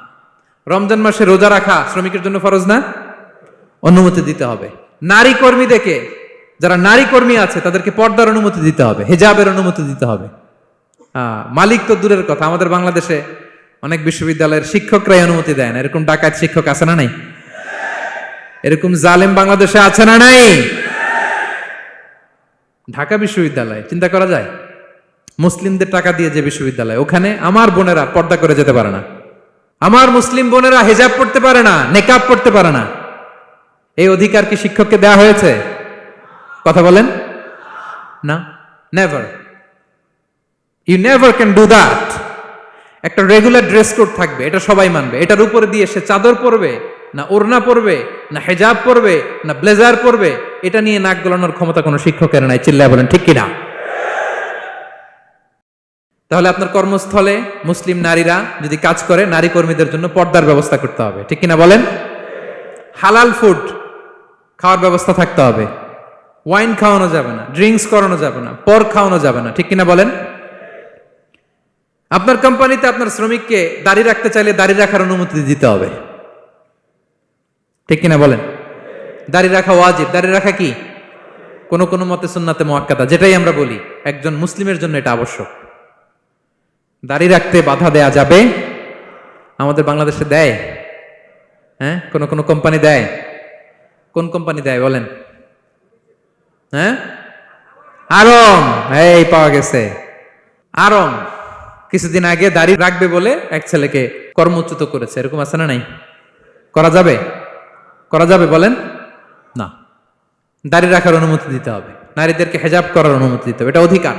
রমজান মাসে রোজা রাখা শ্রমিকের জন্য ফরজ না, অনুমতি দিতে হবে। নারী কর্মীদেরকে, যারা নারী কর্মী আছে তাদেরকে পর্দার অনুমতি দিতে হবে, হিজাবের অনুমতি দিতে হবে। মালিক তো দূরের কথা, আমাদের বাংলাদেশে অনেক বিশ্ববিদ্যালয়ের শিক্ষকরাই অনুমতি দেয় না। এরকম ডাকাত শিক্ষক আছে না নাই? এরকম জালেম বাংলাদেশে আছে না নাই? ঢাকা বিশ্ববিদ্যালয় চিন্তা করা যায়, মুসলিমদের টাকা দিয়ে যে বিশ্ববিদ্যালয়, ওখানে আমার বোনেরা পর্দা করে যেতে পারে না, আমার মুসলিম বোনেরা হিজাব পড়তে পারে না, নেকাব পড়তে পারে না। এই অধিকার কি শিক্ষককে দেওয়া হয়েছে? কথা বলেন না, never. You never can do that. একটা রেগুলার ড্রেস কোড থাকবে, এটা সবাই মানবে। এটার উপরে দিয়ে সে চাদর পরবে না ওড়না পরবে না হেজাব পরবে না ব্লেজার পরবে, এটা নিয়ে নাক গলানোর ক্ষমতা কোনো শিক্ষকের নাই। চিল্লায় বলেন ঠিক কিনা? তাহলে আপনার কর্মস্থলে মুসলিম নারীরা যদি কাজ করে, নারী কর্মীদের জন্য পর্দার ব্যবস্থা করতে হবে, ঠিক কিনা বলেন? হালাল ফুড খাওয়ার ব্যবস্থা থাকতে হবে। ওয়াইন খাওয়ানো যাবে না, ড্রিঙ্কস করানো যাবে না, পর্ক খাওয়ানো যাবে না, ঠিক কিনা বলেন? আপনার কোম্পানিতে আপনার শ্রমিককে দাড়ি রাখতে চাইলে দাড়ি রাখার অনুমতি দিতে হবে, ঠিক কিনা বলেন? দাড়ি রাখা ওয়াজিব। দাড়ি রাখা কি কোন কোন মতে সুন্নাতে মুআক্কাদা, যেটাই আমরা বলি একজন মুসলিমের জন্য এটা আবশ্যক। দাড়ি রাখতে বাধা দেয়া যাবে? আমাদের বাংলাদেশে দেয়? হ্যাঁ, কোন কোন কোম্পানি দেয়। কোন কোম্পানি দেয় বলেন? হ্যাঁ, আরং। এই পাওয়া গেছে আরং। কিছুদিন আগে দাড়ি রাখবে বলে এক ছেলেকে কর্মচ্যুত করেছে, এরকম আছে না নাই? করা যাবে? করা যাবে বলেন? না, দাড়ি রাখার অনুমতি দিতে হবে, নারীদেরকে হেজাব করার অনুমতি দিতে হবে, এটা অধিকার।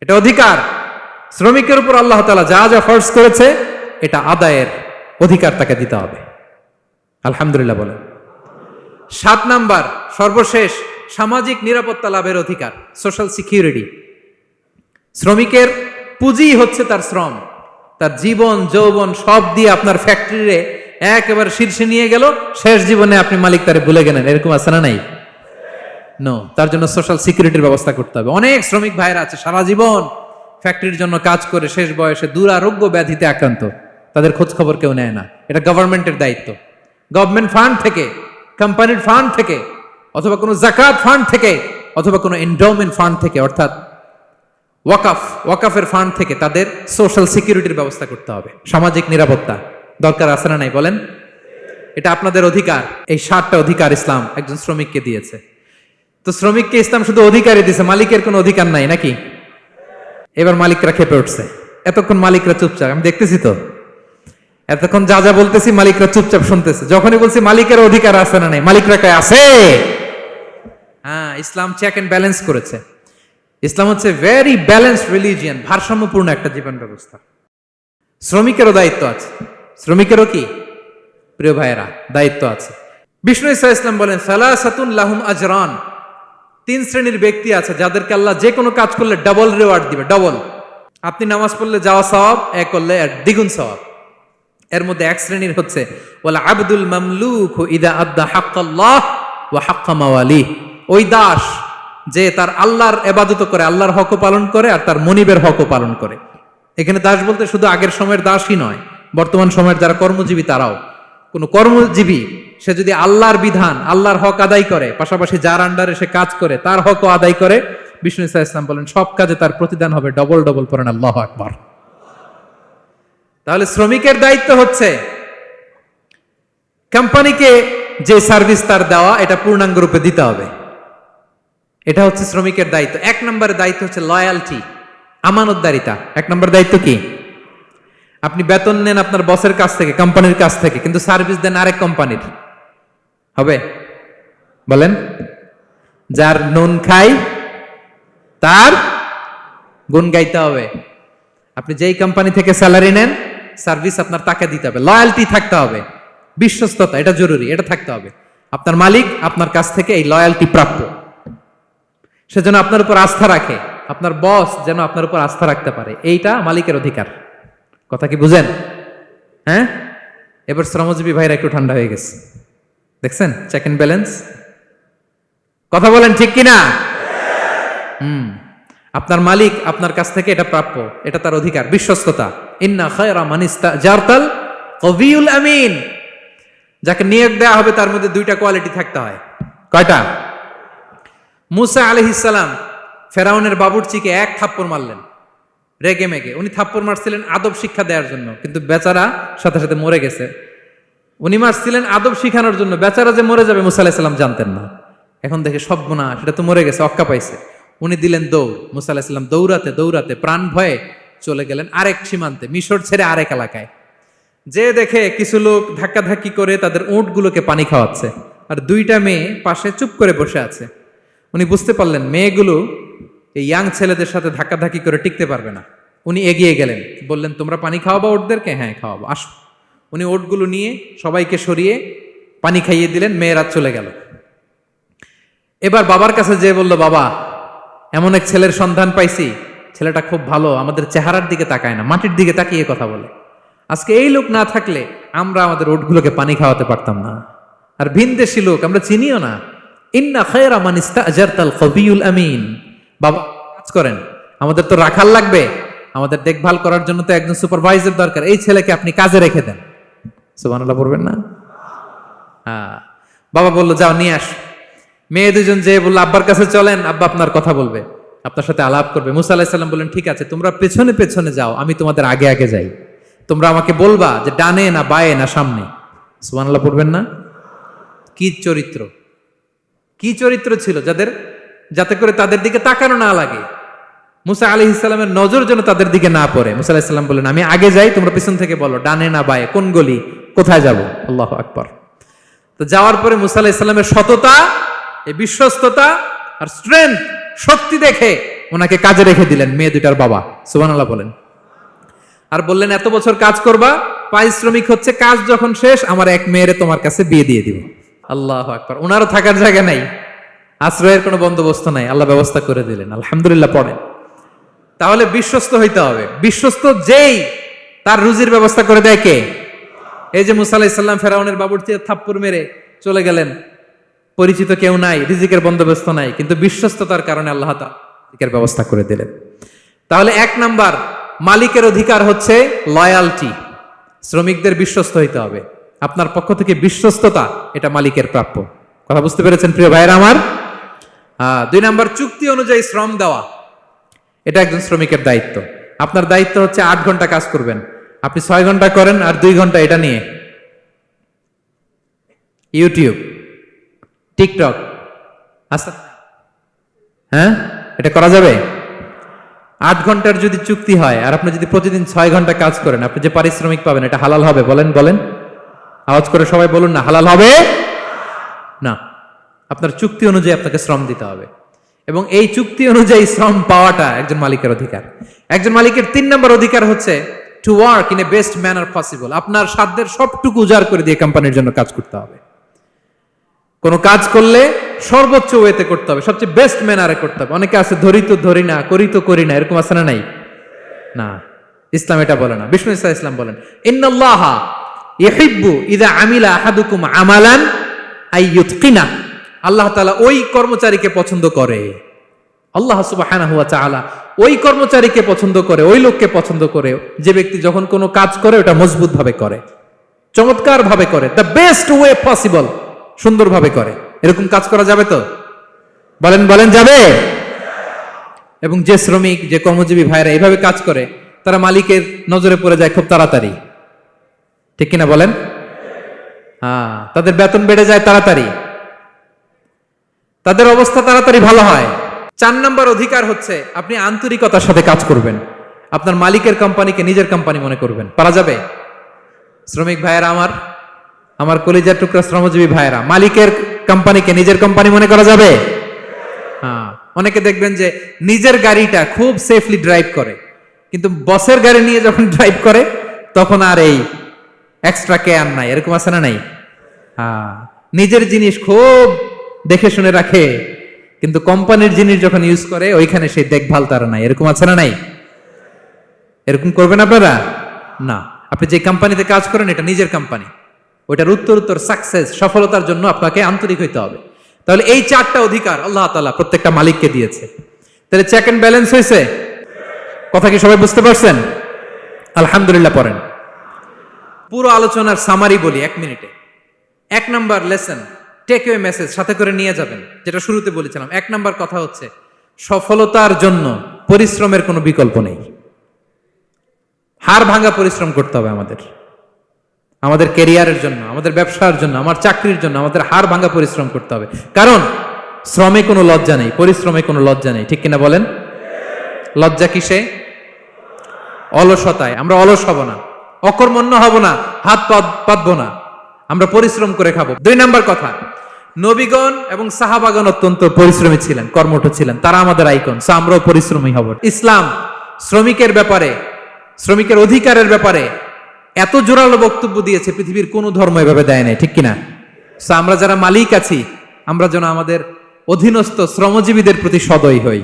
এটা অধিকার। শ্রমিকের উপর আল্লাহ তাআলা যা যা ফরজ করেছে এটা আদায়ের অধিকার তাকে দিতে হবে। আলহামদুলিল্লাহ বলেন। 7 নাম্বার, সর্বশেষ, সামাজিক নিরাপত্তা লাভের অধিকার, সোশ্যাল সিকিউরিটি। শ্রমিকের পুঁজি হচ্ছে তার শ্রম, তার জীবন যৌবন সব দিয়ে আপনার ফ্যাক্টরিরে একেবারে শীর্ষে নিয়ে গেল, শেষ জীবনে আপনি মালিক তারে ভুলে গেলেন, এরকম আছে না নাই? নো, তার জন্য সোশ্যাল সিকিউরিটির ব্যবস্থা করতে হবে। অনেক শ্রমিক ভাইরা আছে সারা জীবন ফ্যাক্টরির জন্য কাজ করে শেষ বয়সে দুরারোগ্য ব্যাধিতে আক্রান্ত, তাদের খোঁজ খবর কেউ নেয় না। এটা গভর্নমেন্টের দায়িত্ব। গভর্নমেন্ট ফান্ড থেকে, কোম্পানির ফান্ড থেকে, অথবা কোনো যাকাত ফান্ড থেকে, অথবা কোনো এন্ডাওমেন্ট ফান্ড থেকে, অর্থাৎ ওয়াকাফের ফান্ড থেকে তাদের সোশ্যাল সিকিউরিটির ব্যবস্থা করতে হবে। সামাজিক নিরাপত্তা দরকার আছে না নাই বলেন? এটা আপনাদের অধিকার। এই 7টা অধিকার ইসলাম একজন শ্রমিককে দিয়েছে। তো শ্রমিককে ইসলাম শুধু অধিকারই দিয়েছে, মালিকের কোনো অধিকার নাই নাকি? এবার মালিকরা খেপে উঠছে। এতক্ষণ মালিকরা চুপচাপ, আমি দেখতেছি তো, এতক্ষণ যা যা বলতেছি মালিকরা চুপচাপ শুনতেছে। যখনই বলছি মালিকের অধিকার আছে না নাই, মালিকরা কয় আছে। হ্যাঁ, ইসলাম চেক এন্ড ব্যালেন্স করেছে। ইসলাম হচ্ছে ভেরি ব্যালেন্সড রিলিজিয়ান, ভারসাম্যপূর্ণ একটা জীবন ব্যবস্থা। শ্রমিকেরও দায়িত্ব আছে। শ্রমিকেরও কি প্রিয় ভাইয়েরা দায়িত্ব আছে। বিষ্ণু ঈসা ইসলাম বলেন, সালাসাতুন লাহুম আজরান, 3 শ্রেণীর ব্যক্তি আছে যাদেরকে আল্লাহ যে কোনো কাজ করলে ডাবল রিওয়ার্ড দিবে, ডাবল। আপনি নামাজ পড়লে যাওয়া সওয়াব, এক করলে দ্বিগুণ সওয়াব। এর মধ্যে এক শ্রেণীর হচ্ছে ওয়ালা আবদুল মামলুক ইদা আদ্দা হাক্কাল্লাহ ওয়া হাক্কা মাওয়ালি, ওই দাস যে তার আল্লাহর ইবাদত করে, আল্লাহর হকও পালন করে আর তার মনিবের হকও পালন করে। এখানে দাস বলতে শুধু আগের সময়ের দাসই নয়, বর্তমান সময়ের যারা কর্মজীবী তারাও। কোন কর্মজীবী সে যদি আল্লাহর বিধান, আল্লাহর হক আদায় করে, পাশাপাশি যার আন্ডারে সে কাজ করে তার হকও আদায় করে, বিষ্ণু ঈসা ইসলাম বলেন সব কাজে তার প্রতিদান হবে ডবল ডবল। পড়েন আল্লাহু আকবার। তাহলে শ্রমিকের দায়িত্ব হচ্ছে কোম্পানিকে যে সার্ভিস তার দেওয়া এটা পূর্ণাঙ্গ রূপে দিতে হবে। এটা হচ্ছে শ্রমিকের দায়িত্ব। 1 নম্বরের দায়িত্ব হচ্ছে লয়ালটি, আমানতদারিতা। 1 নম্বর দায়িত্ব কি? আপনি বেতন নেন আপনার বসের কাছ থেকে, কোম্পানির কাছ থেকে, কিন্তু সার্ভিস দেন আরেক কোম্পানির, হবে? বলেন। যার নুন খাই তার গুণ গাইতে হবে। আপনি যেই কোম্পানি থেকে স্যালারি নেন, সার্ভিস আপনার তাকে দিতে হবে। লয়ালটি থাকতে হবে, বিশ্বস্ততা, এটা জরুরি, এটা থাকতে হবে। আপনার মালিক আপনার কাছ থেকে এই লয়ালটি প্রাপ্য, সেজন্য আপনার উপর আস্থা রাখে, আপনার বস যেন আপনার উপর আস্থা রাখতে পারে, এইটা মালিকের অধিকার। কথা কি বুঝেন? হ্যাঁ, এবার শ্রমজীবী ভাইরা একটু ঠান্ডা হয়ে গেছে, দেখছেন চেক এন্ড ব্যালেন্স। কথা বলেন ঠিক কিনা? আপনার মালিক আপনার কাছ থেকে এটা প্রাপ্য, এটা তার অধিকার, বিশ্বস্ততা। ইন্না খায়রা মান ইস্তাজারতাল কবিউল আমিন। যাকে নিয়োগ দেওয়া হবে তার মধ্যে 2টা কোয়ালিটি থাকতে হয়। কয়টা? মুসা আলাইহিস সালাম ফেরাউনের বাবুর্চিকে 1 থাপ্পড় মারলেন রেগে মেগে। উনি থাপ্পড় মারছিলেন আদব শিক্ষা দেওয়ার জন্য, কিন্তু বেচারা সাথে সাথে মরে গেছে। উনি মারছিলেন আদব শিখানোর জন্য, বেচারা যে মরে যাবে মুসা আলাইহিস সালাম জানতেন না। এখন দেখে সর্বনাশ, সেটা তো মরে গেছে, অক্কা পাইছে। উনি দিলেন দৌড়। মুসা আলাইহিস সালাম দৌড়াতে দৌড়াতে প্রাণ ভয়ে চলে গেলেন আরেক সীমান্তে, মিশর ছেড়ে আরেক এলাকায়। যে দেখে কিছু লোক ধাক্কাধাক্কি করে তাদের উটগুলোকে পানি খাওয়াচ্ছে, আর 2টা মেয়ে পাশে চুপ করে বসে আছে। উনি বুঝতে পারলেন মেয়েগুলো এই ইয়াং ছেলেদের সাথে ধাক্কাধাক্কি করে টিকতে পারবে না। উনি এগিয়ে গেলেন, বললেন তোমরা পানি খাওয়াবো ওটদেরকে? হ্যাঁ খাওয়াবো, আসো। উনি ওটগুলো নিয়ে সবাইকে সরিয়ে পানি খাইয়ে দিলেন, মেয়েরা চলে গেল। এবার বাবার কাছে যেয়ে বলল, বাবা এমন এক ছেলের সন্ধান পাইছি, ছেলেটা খুব ভালো, আমাদের চেহারার দিকে তাকায় না, মাটির দিকে তাকিয়ে কথা বলে। আজকে এই লোক না থাকলে আমরা আমাদের ওটগুলোকে পানি খাওয়াতে পারতাম না। আর ভিনদেশী লোক, আমরা চিনিও না। ইন্না খায়রা মান ইস্তাজারতাল কবিউল আমিন। বাবা কাজ করেন, আমাদের তো রাখাল লাগবে, আমাদের দেখভাল করার জন্য তো একজন সুপারভাইজার দরকার, এই ছেলেকে আপনি কাজে রেখে দেন। সুবহানাল্লাহ পড়বেন না? হ্যাঁ। বাবা বলল যাও নিয়ে আস। মেয়ে দুজন যে বললো আব্বার কাছে চলেন, আব্বা আপনার কথা বলবে, আপনার সাথে আলাপ করবে। মুসা আলাইহিস সালাম বললেন ঠিক আছে, তোমরা পেছনে পেছনে যাও, আমি তোমাদের আগে আগে যাই, তোমরা আমাকে বলবা যে ডানে না বায়ে না সামনে। সুবহানাল্লাহ পড়বেন না? কি চরিত্র, কি চরিত্র ছিল যাদের, যাতে করে তাদের দিকে তাকানো না লাগে, মুসা আলাইহিস সালামের নজর যেন তাদের দিকে না পড়ে। মুসা আলাইহিস সালাম বললেন আমি আগে যাই, তোমরা পিছন থেকে বলো ডানে না বায়ে, কোন গলি, কোথায় যাব। আল্লাহু আকবার। তো যাওয়ার পরে মুসা আলাইহিস সালামের সততা, এই বিশ্বস্ততা আর স্ট্রেংথ, শক্তি দেখে ওনাকে কাজে রেখে দিলেন মেয়ে দুটার বাবা। সুবহানাল্লাহ বলেন। আর বললেন এত বছর কাজ করবা, পারিশ্রমিক হচ্ছে কাজ যখন শেষ আমার এক মেয়েরে তোমার কাছে বিয়ে দিয়ে দিব। আল্লাহু আকবার। ওনারও থাকার জায়গা নাই, আশ্রয়ের কোনো বন্দোবস্ত নাই, আল্লাহ ব্যবস্থা করে দিলেন। আলহামদুলিল্লাহ পড়েন। তাহলে বিশ্বস্ত হইতে হবে। বিশ্বস্ত যেই, তার রুজির ব্যবস্থা করে দেয় কে? এই যে মুসা আলাইহিস সালাম ফেরাউনের বাবুর্চিতে থাপ্পড় মেরে চলে গেলেন, পরিচিত কেউ নাই, রিজিকের বন্দোবস্ত নাই, কিন্তু বিশ্বস্ততার কারণে আল্লাহ তাআলা রিজিকের ব্যবস্থা করে দিলেন। তাহলে এক নাম্বার মালিকের অধিকার হচ্ছে লয়ালটি, শ্রমিকদের বিশ্বস্ত হইতে হবে। আপনার পক্ষ থেকে বিশ্বস্ততা, এটা মালিকের প্রাপ্য। কথা বুঝতে পেরেছেন প্রিয় ভাইয়েরা আমার? দুই নাম্বার চুক্তি অনুযায়ী শ্রম দেওয়া, এটা একজন শ্রমিকের দায়িত্ব। আপনার দায়িত্ব হচ্ছে 8 ঘন্টা কাজ করবেন, আপনি 6 ঘন্টা করেন আর 2 ঘন্টা এটা নিয়ে ইউটিউব, টিকটক, আচ্ছা হ্যাঁ, এটা করা যাবে? 8 ঘন্টার যদি চুক্তি হয় আর আপনি যদি প্রতিদিন 6 ঘন্টা কাজ করেন, আপনি যে পারিশ্রমিক পাবেন এটা হালাল হবে? বলেন বলেন, আওয়াজ করে সবাই বলুন না, হালাল হবে না। আপনার চুক্তি অনুযায়ী আপনাকে শ্রম দিতে হবে, এবং এই চুক্তি অনুযায়ী শ্রম পাওয়াটা একজন মালিকের অধিকার। একজন মালিকের 3 নম্বর অধিকার হচ্ছে to work in a best manner possible. আপনার সাধ্যের সবটুকু উজাড় করে দিয়ে কোম্পানির জন্য কাজ করতে হবে। কোন কাজ করলে সর্বোচ্চ ওয়েতে করতে হবে, সবচেয়ে বেস্ট ম্যানারে করতে হবে। অনেকে আছে ধরি তো ধরি না, করি তো করি না, এরকম আছে না? নাই না, ইসলাম এটা বলে না। বিষ্ণু ইসলাম বলেন ইন্নাল্লাহা ইউহিব্বু ইযা আমিলা আহাদুকুম আমালান আইয়ুতকিনা। আল্লাহ তাআলা ওই কর্মচারীকে পছন্দ করে, আল্লাহ সুবহানাহু ওয়া তাআলা ওই কর্মচারীকে পছন্দ করে, ওই লোককে পছন্দ করে যে ব্যক্তি যখন কোনো কাজ করে ওটা মজবুত ভাবে করে, চমৎকার ভাবে করে, দ্য বেস্ট ওয়ে পসিবল, সুন্দরভাবে করে। এরকম কাজ করা যাবে তো? বলেন বলেন, যাবে? এবং যে শ্রমিক, যে কর্মজীবী ভাইরা এইভাবে কাজ করে, তারা মালিকের নজরে পড়ে যায় খুব তাড়াতাড়ি, ঠিক কিনা বলেন? তাদের বেতন বেড়ে যায় তাড়াতাড়ি, তাদের অবস্থা তাড়াতাড়ি ভালো হয়। 4 নম্বর অধিকার হচ্ছে আপনি আন্তরিকতার সাথে কাজ করবেন, আপনার মালিকের কোম্পানিকে নিজের কোম্পানি মনে করবেন। পারা যাবে? শ্রমিক ভাইয়েরা আমার, আমার কলিজার টুকরা শ্রমজীবী ভাইয়েরা, মালিকের কোম্পানিকে নিজের কোম্পানি মনে করা যাবে? অনেকে দেখবেন যে নিজের গাড়িটা খুব সেফলি ড্রাইভ করে, কিন্তু বসের গাড়ি নিয়ে যখন ড্রাইভ করে তখন আর এই এক্সট্রা কেয়ার নাই, এরকম আছে না? নাই। নিজের জিনিস খুব দেখে শুনে রাখে, কিন্তু কোম্পানির জিনিস যখন ইউজ করে ওইখানে সেই দেখভাল তার নাই, এরকম আছে না? নাই। এরকম করবেন আপনারা না। আপনি যে কোম্পানিতে কাজ করেন এটা নিজের কোম্পানি, ওইটার উত্তর সাকসেস, সফলতার জন্য আপনাকে আন্তরিক হইতে হবে। তাহলে এই 4টা অধিকার আল্লাহ তাআলা প্রত্যেকটা মালিককে দিয়েছে। তাহলে চেক এন্ড ব্যালেন্স হয়েছে। কথা কি সবাই বুঝতে পারছেন? আলহামদুলিল্লাহ পড়েন। পুরো আলোচনার সামারি বলি 1 মিনিটে। 1 number lesson, take away message সাথে করে নিয়ে যাবেন, যেটা শুরুতে বলেছিলাম। 1 নাম্বার কথা হচ্ছে সফলতার জন্য পরিশ্রমের কোনো বিকল্প নেই। হাড় ভাঙা পরিশ্রম করতে হবে আমাদের, আমাদের ক্যারিয়ারের জন্য, আমাদের ব্যবসার জন্য, আমার চাকরির জন্য আমাদের হাড় ভাঙা পরিশ্রম করতে হবে। কারণ শ্রমে কোনো লজ্জা নেই, পরিশ্রমে কোনো লজ্জা নেই, ঠিক কিনা বলেন? লজ্জা কিসে? অলসতায়। আমরা অলস হব না, অকর্মণ্য হব না, হাত পাতবো না, আমরা পরিশ্রম করে খাবো। 2 নাম্বার কথা, নবীগণ এবং সাহাবাগণ অত্যন্ত পরিশ্রমী ছিলেন, কর্মঠ ছিলেন, তারা আমাদের আইকন, সো আমরাও পরিশ্রমী হব। ইসলাম শ্রমিকের ব্যাপারে, শ্রমিকের অধিকারের ব্যাপারে এত জোরালো বক্তব্য দিয়েছে, পৃথিবীর কোনো ধর্ম এভাবে দেয় নাই, ঠিক কিনা? সো আমরা যারা মালিক আছি, আমরা যেন আমাদের অধীনস্থ শ্রমজীবীদের প্রতি সদয় হই,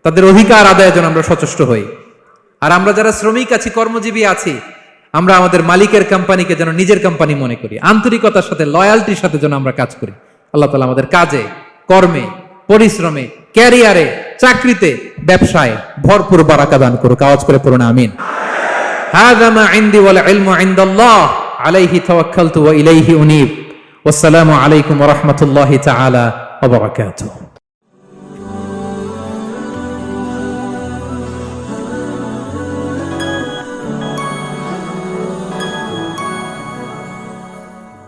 তাদের অধিকার আদায়ের জন্য আমরা সচেষ্ট হই। আর আমরা যারা শ্রমিক আছি, কর্মজীবী আছি, আমরা আমাদের মালিকের কোম্পানিকে যেন নিজের কোম্পানি মনে করি, আন্তরিকতার সাথে, লয়ালটির সাথে যেন আমরা কাজ করি। আল্লাহ তাআলা আমাদের কাজে, কর্মে, পরিশ্রমে, ক্যারিয়ারে, চাকরিতে, ব্যবসায় ভরপুর বারাকা দান করুক। আওয়াজ করে পড়ুন আমিন। হাযা মা ইনদি ওয়াল ইলমু ইনদাল্লাহ আলাইহি তাওয়াক্কালতু ওয়া ইলাইহি উনীব। ওয়াসসালামু আলাইকুম ওয়া রাহমাতুল্লাহি তাআলা ওয়া বারাকাতুহু।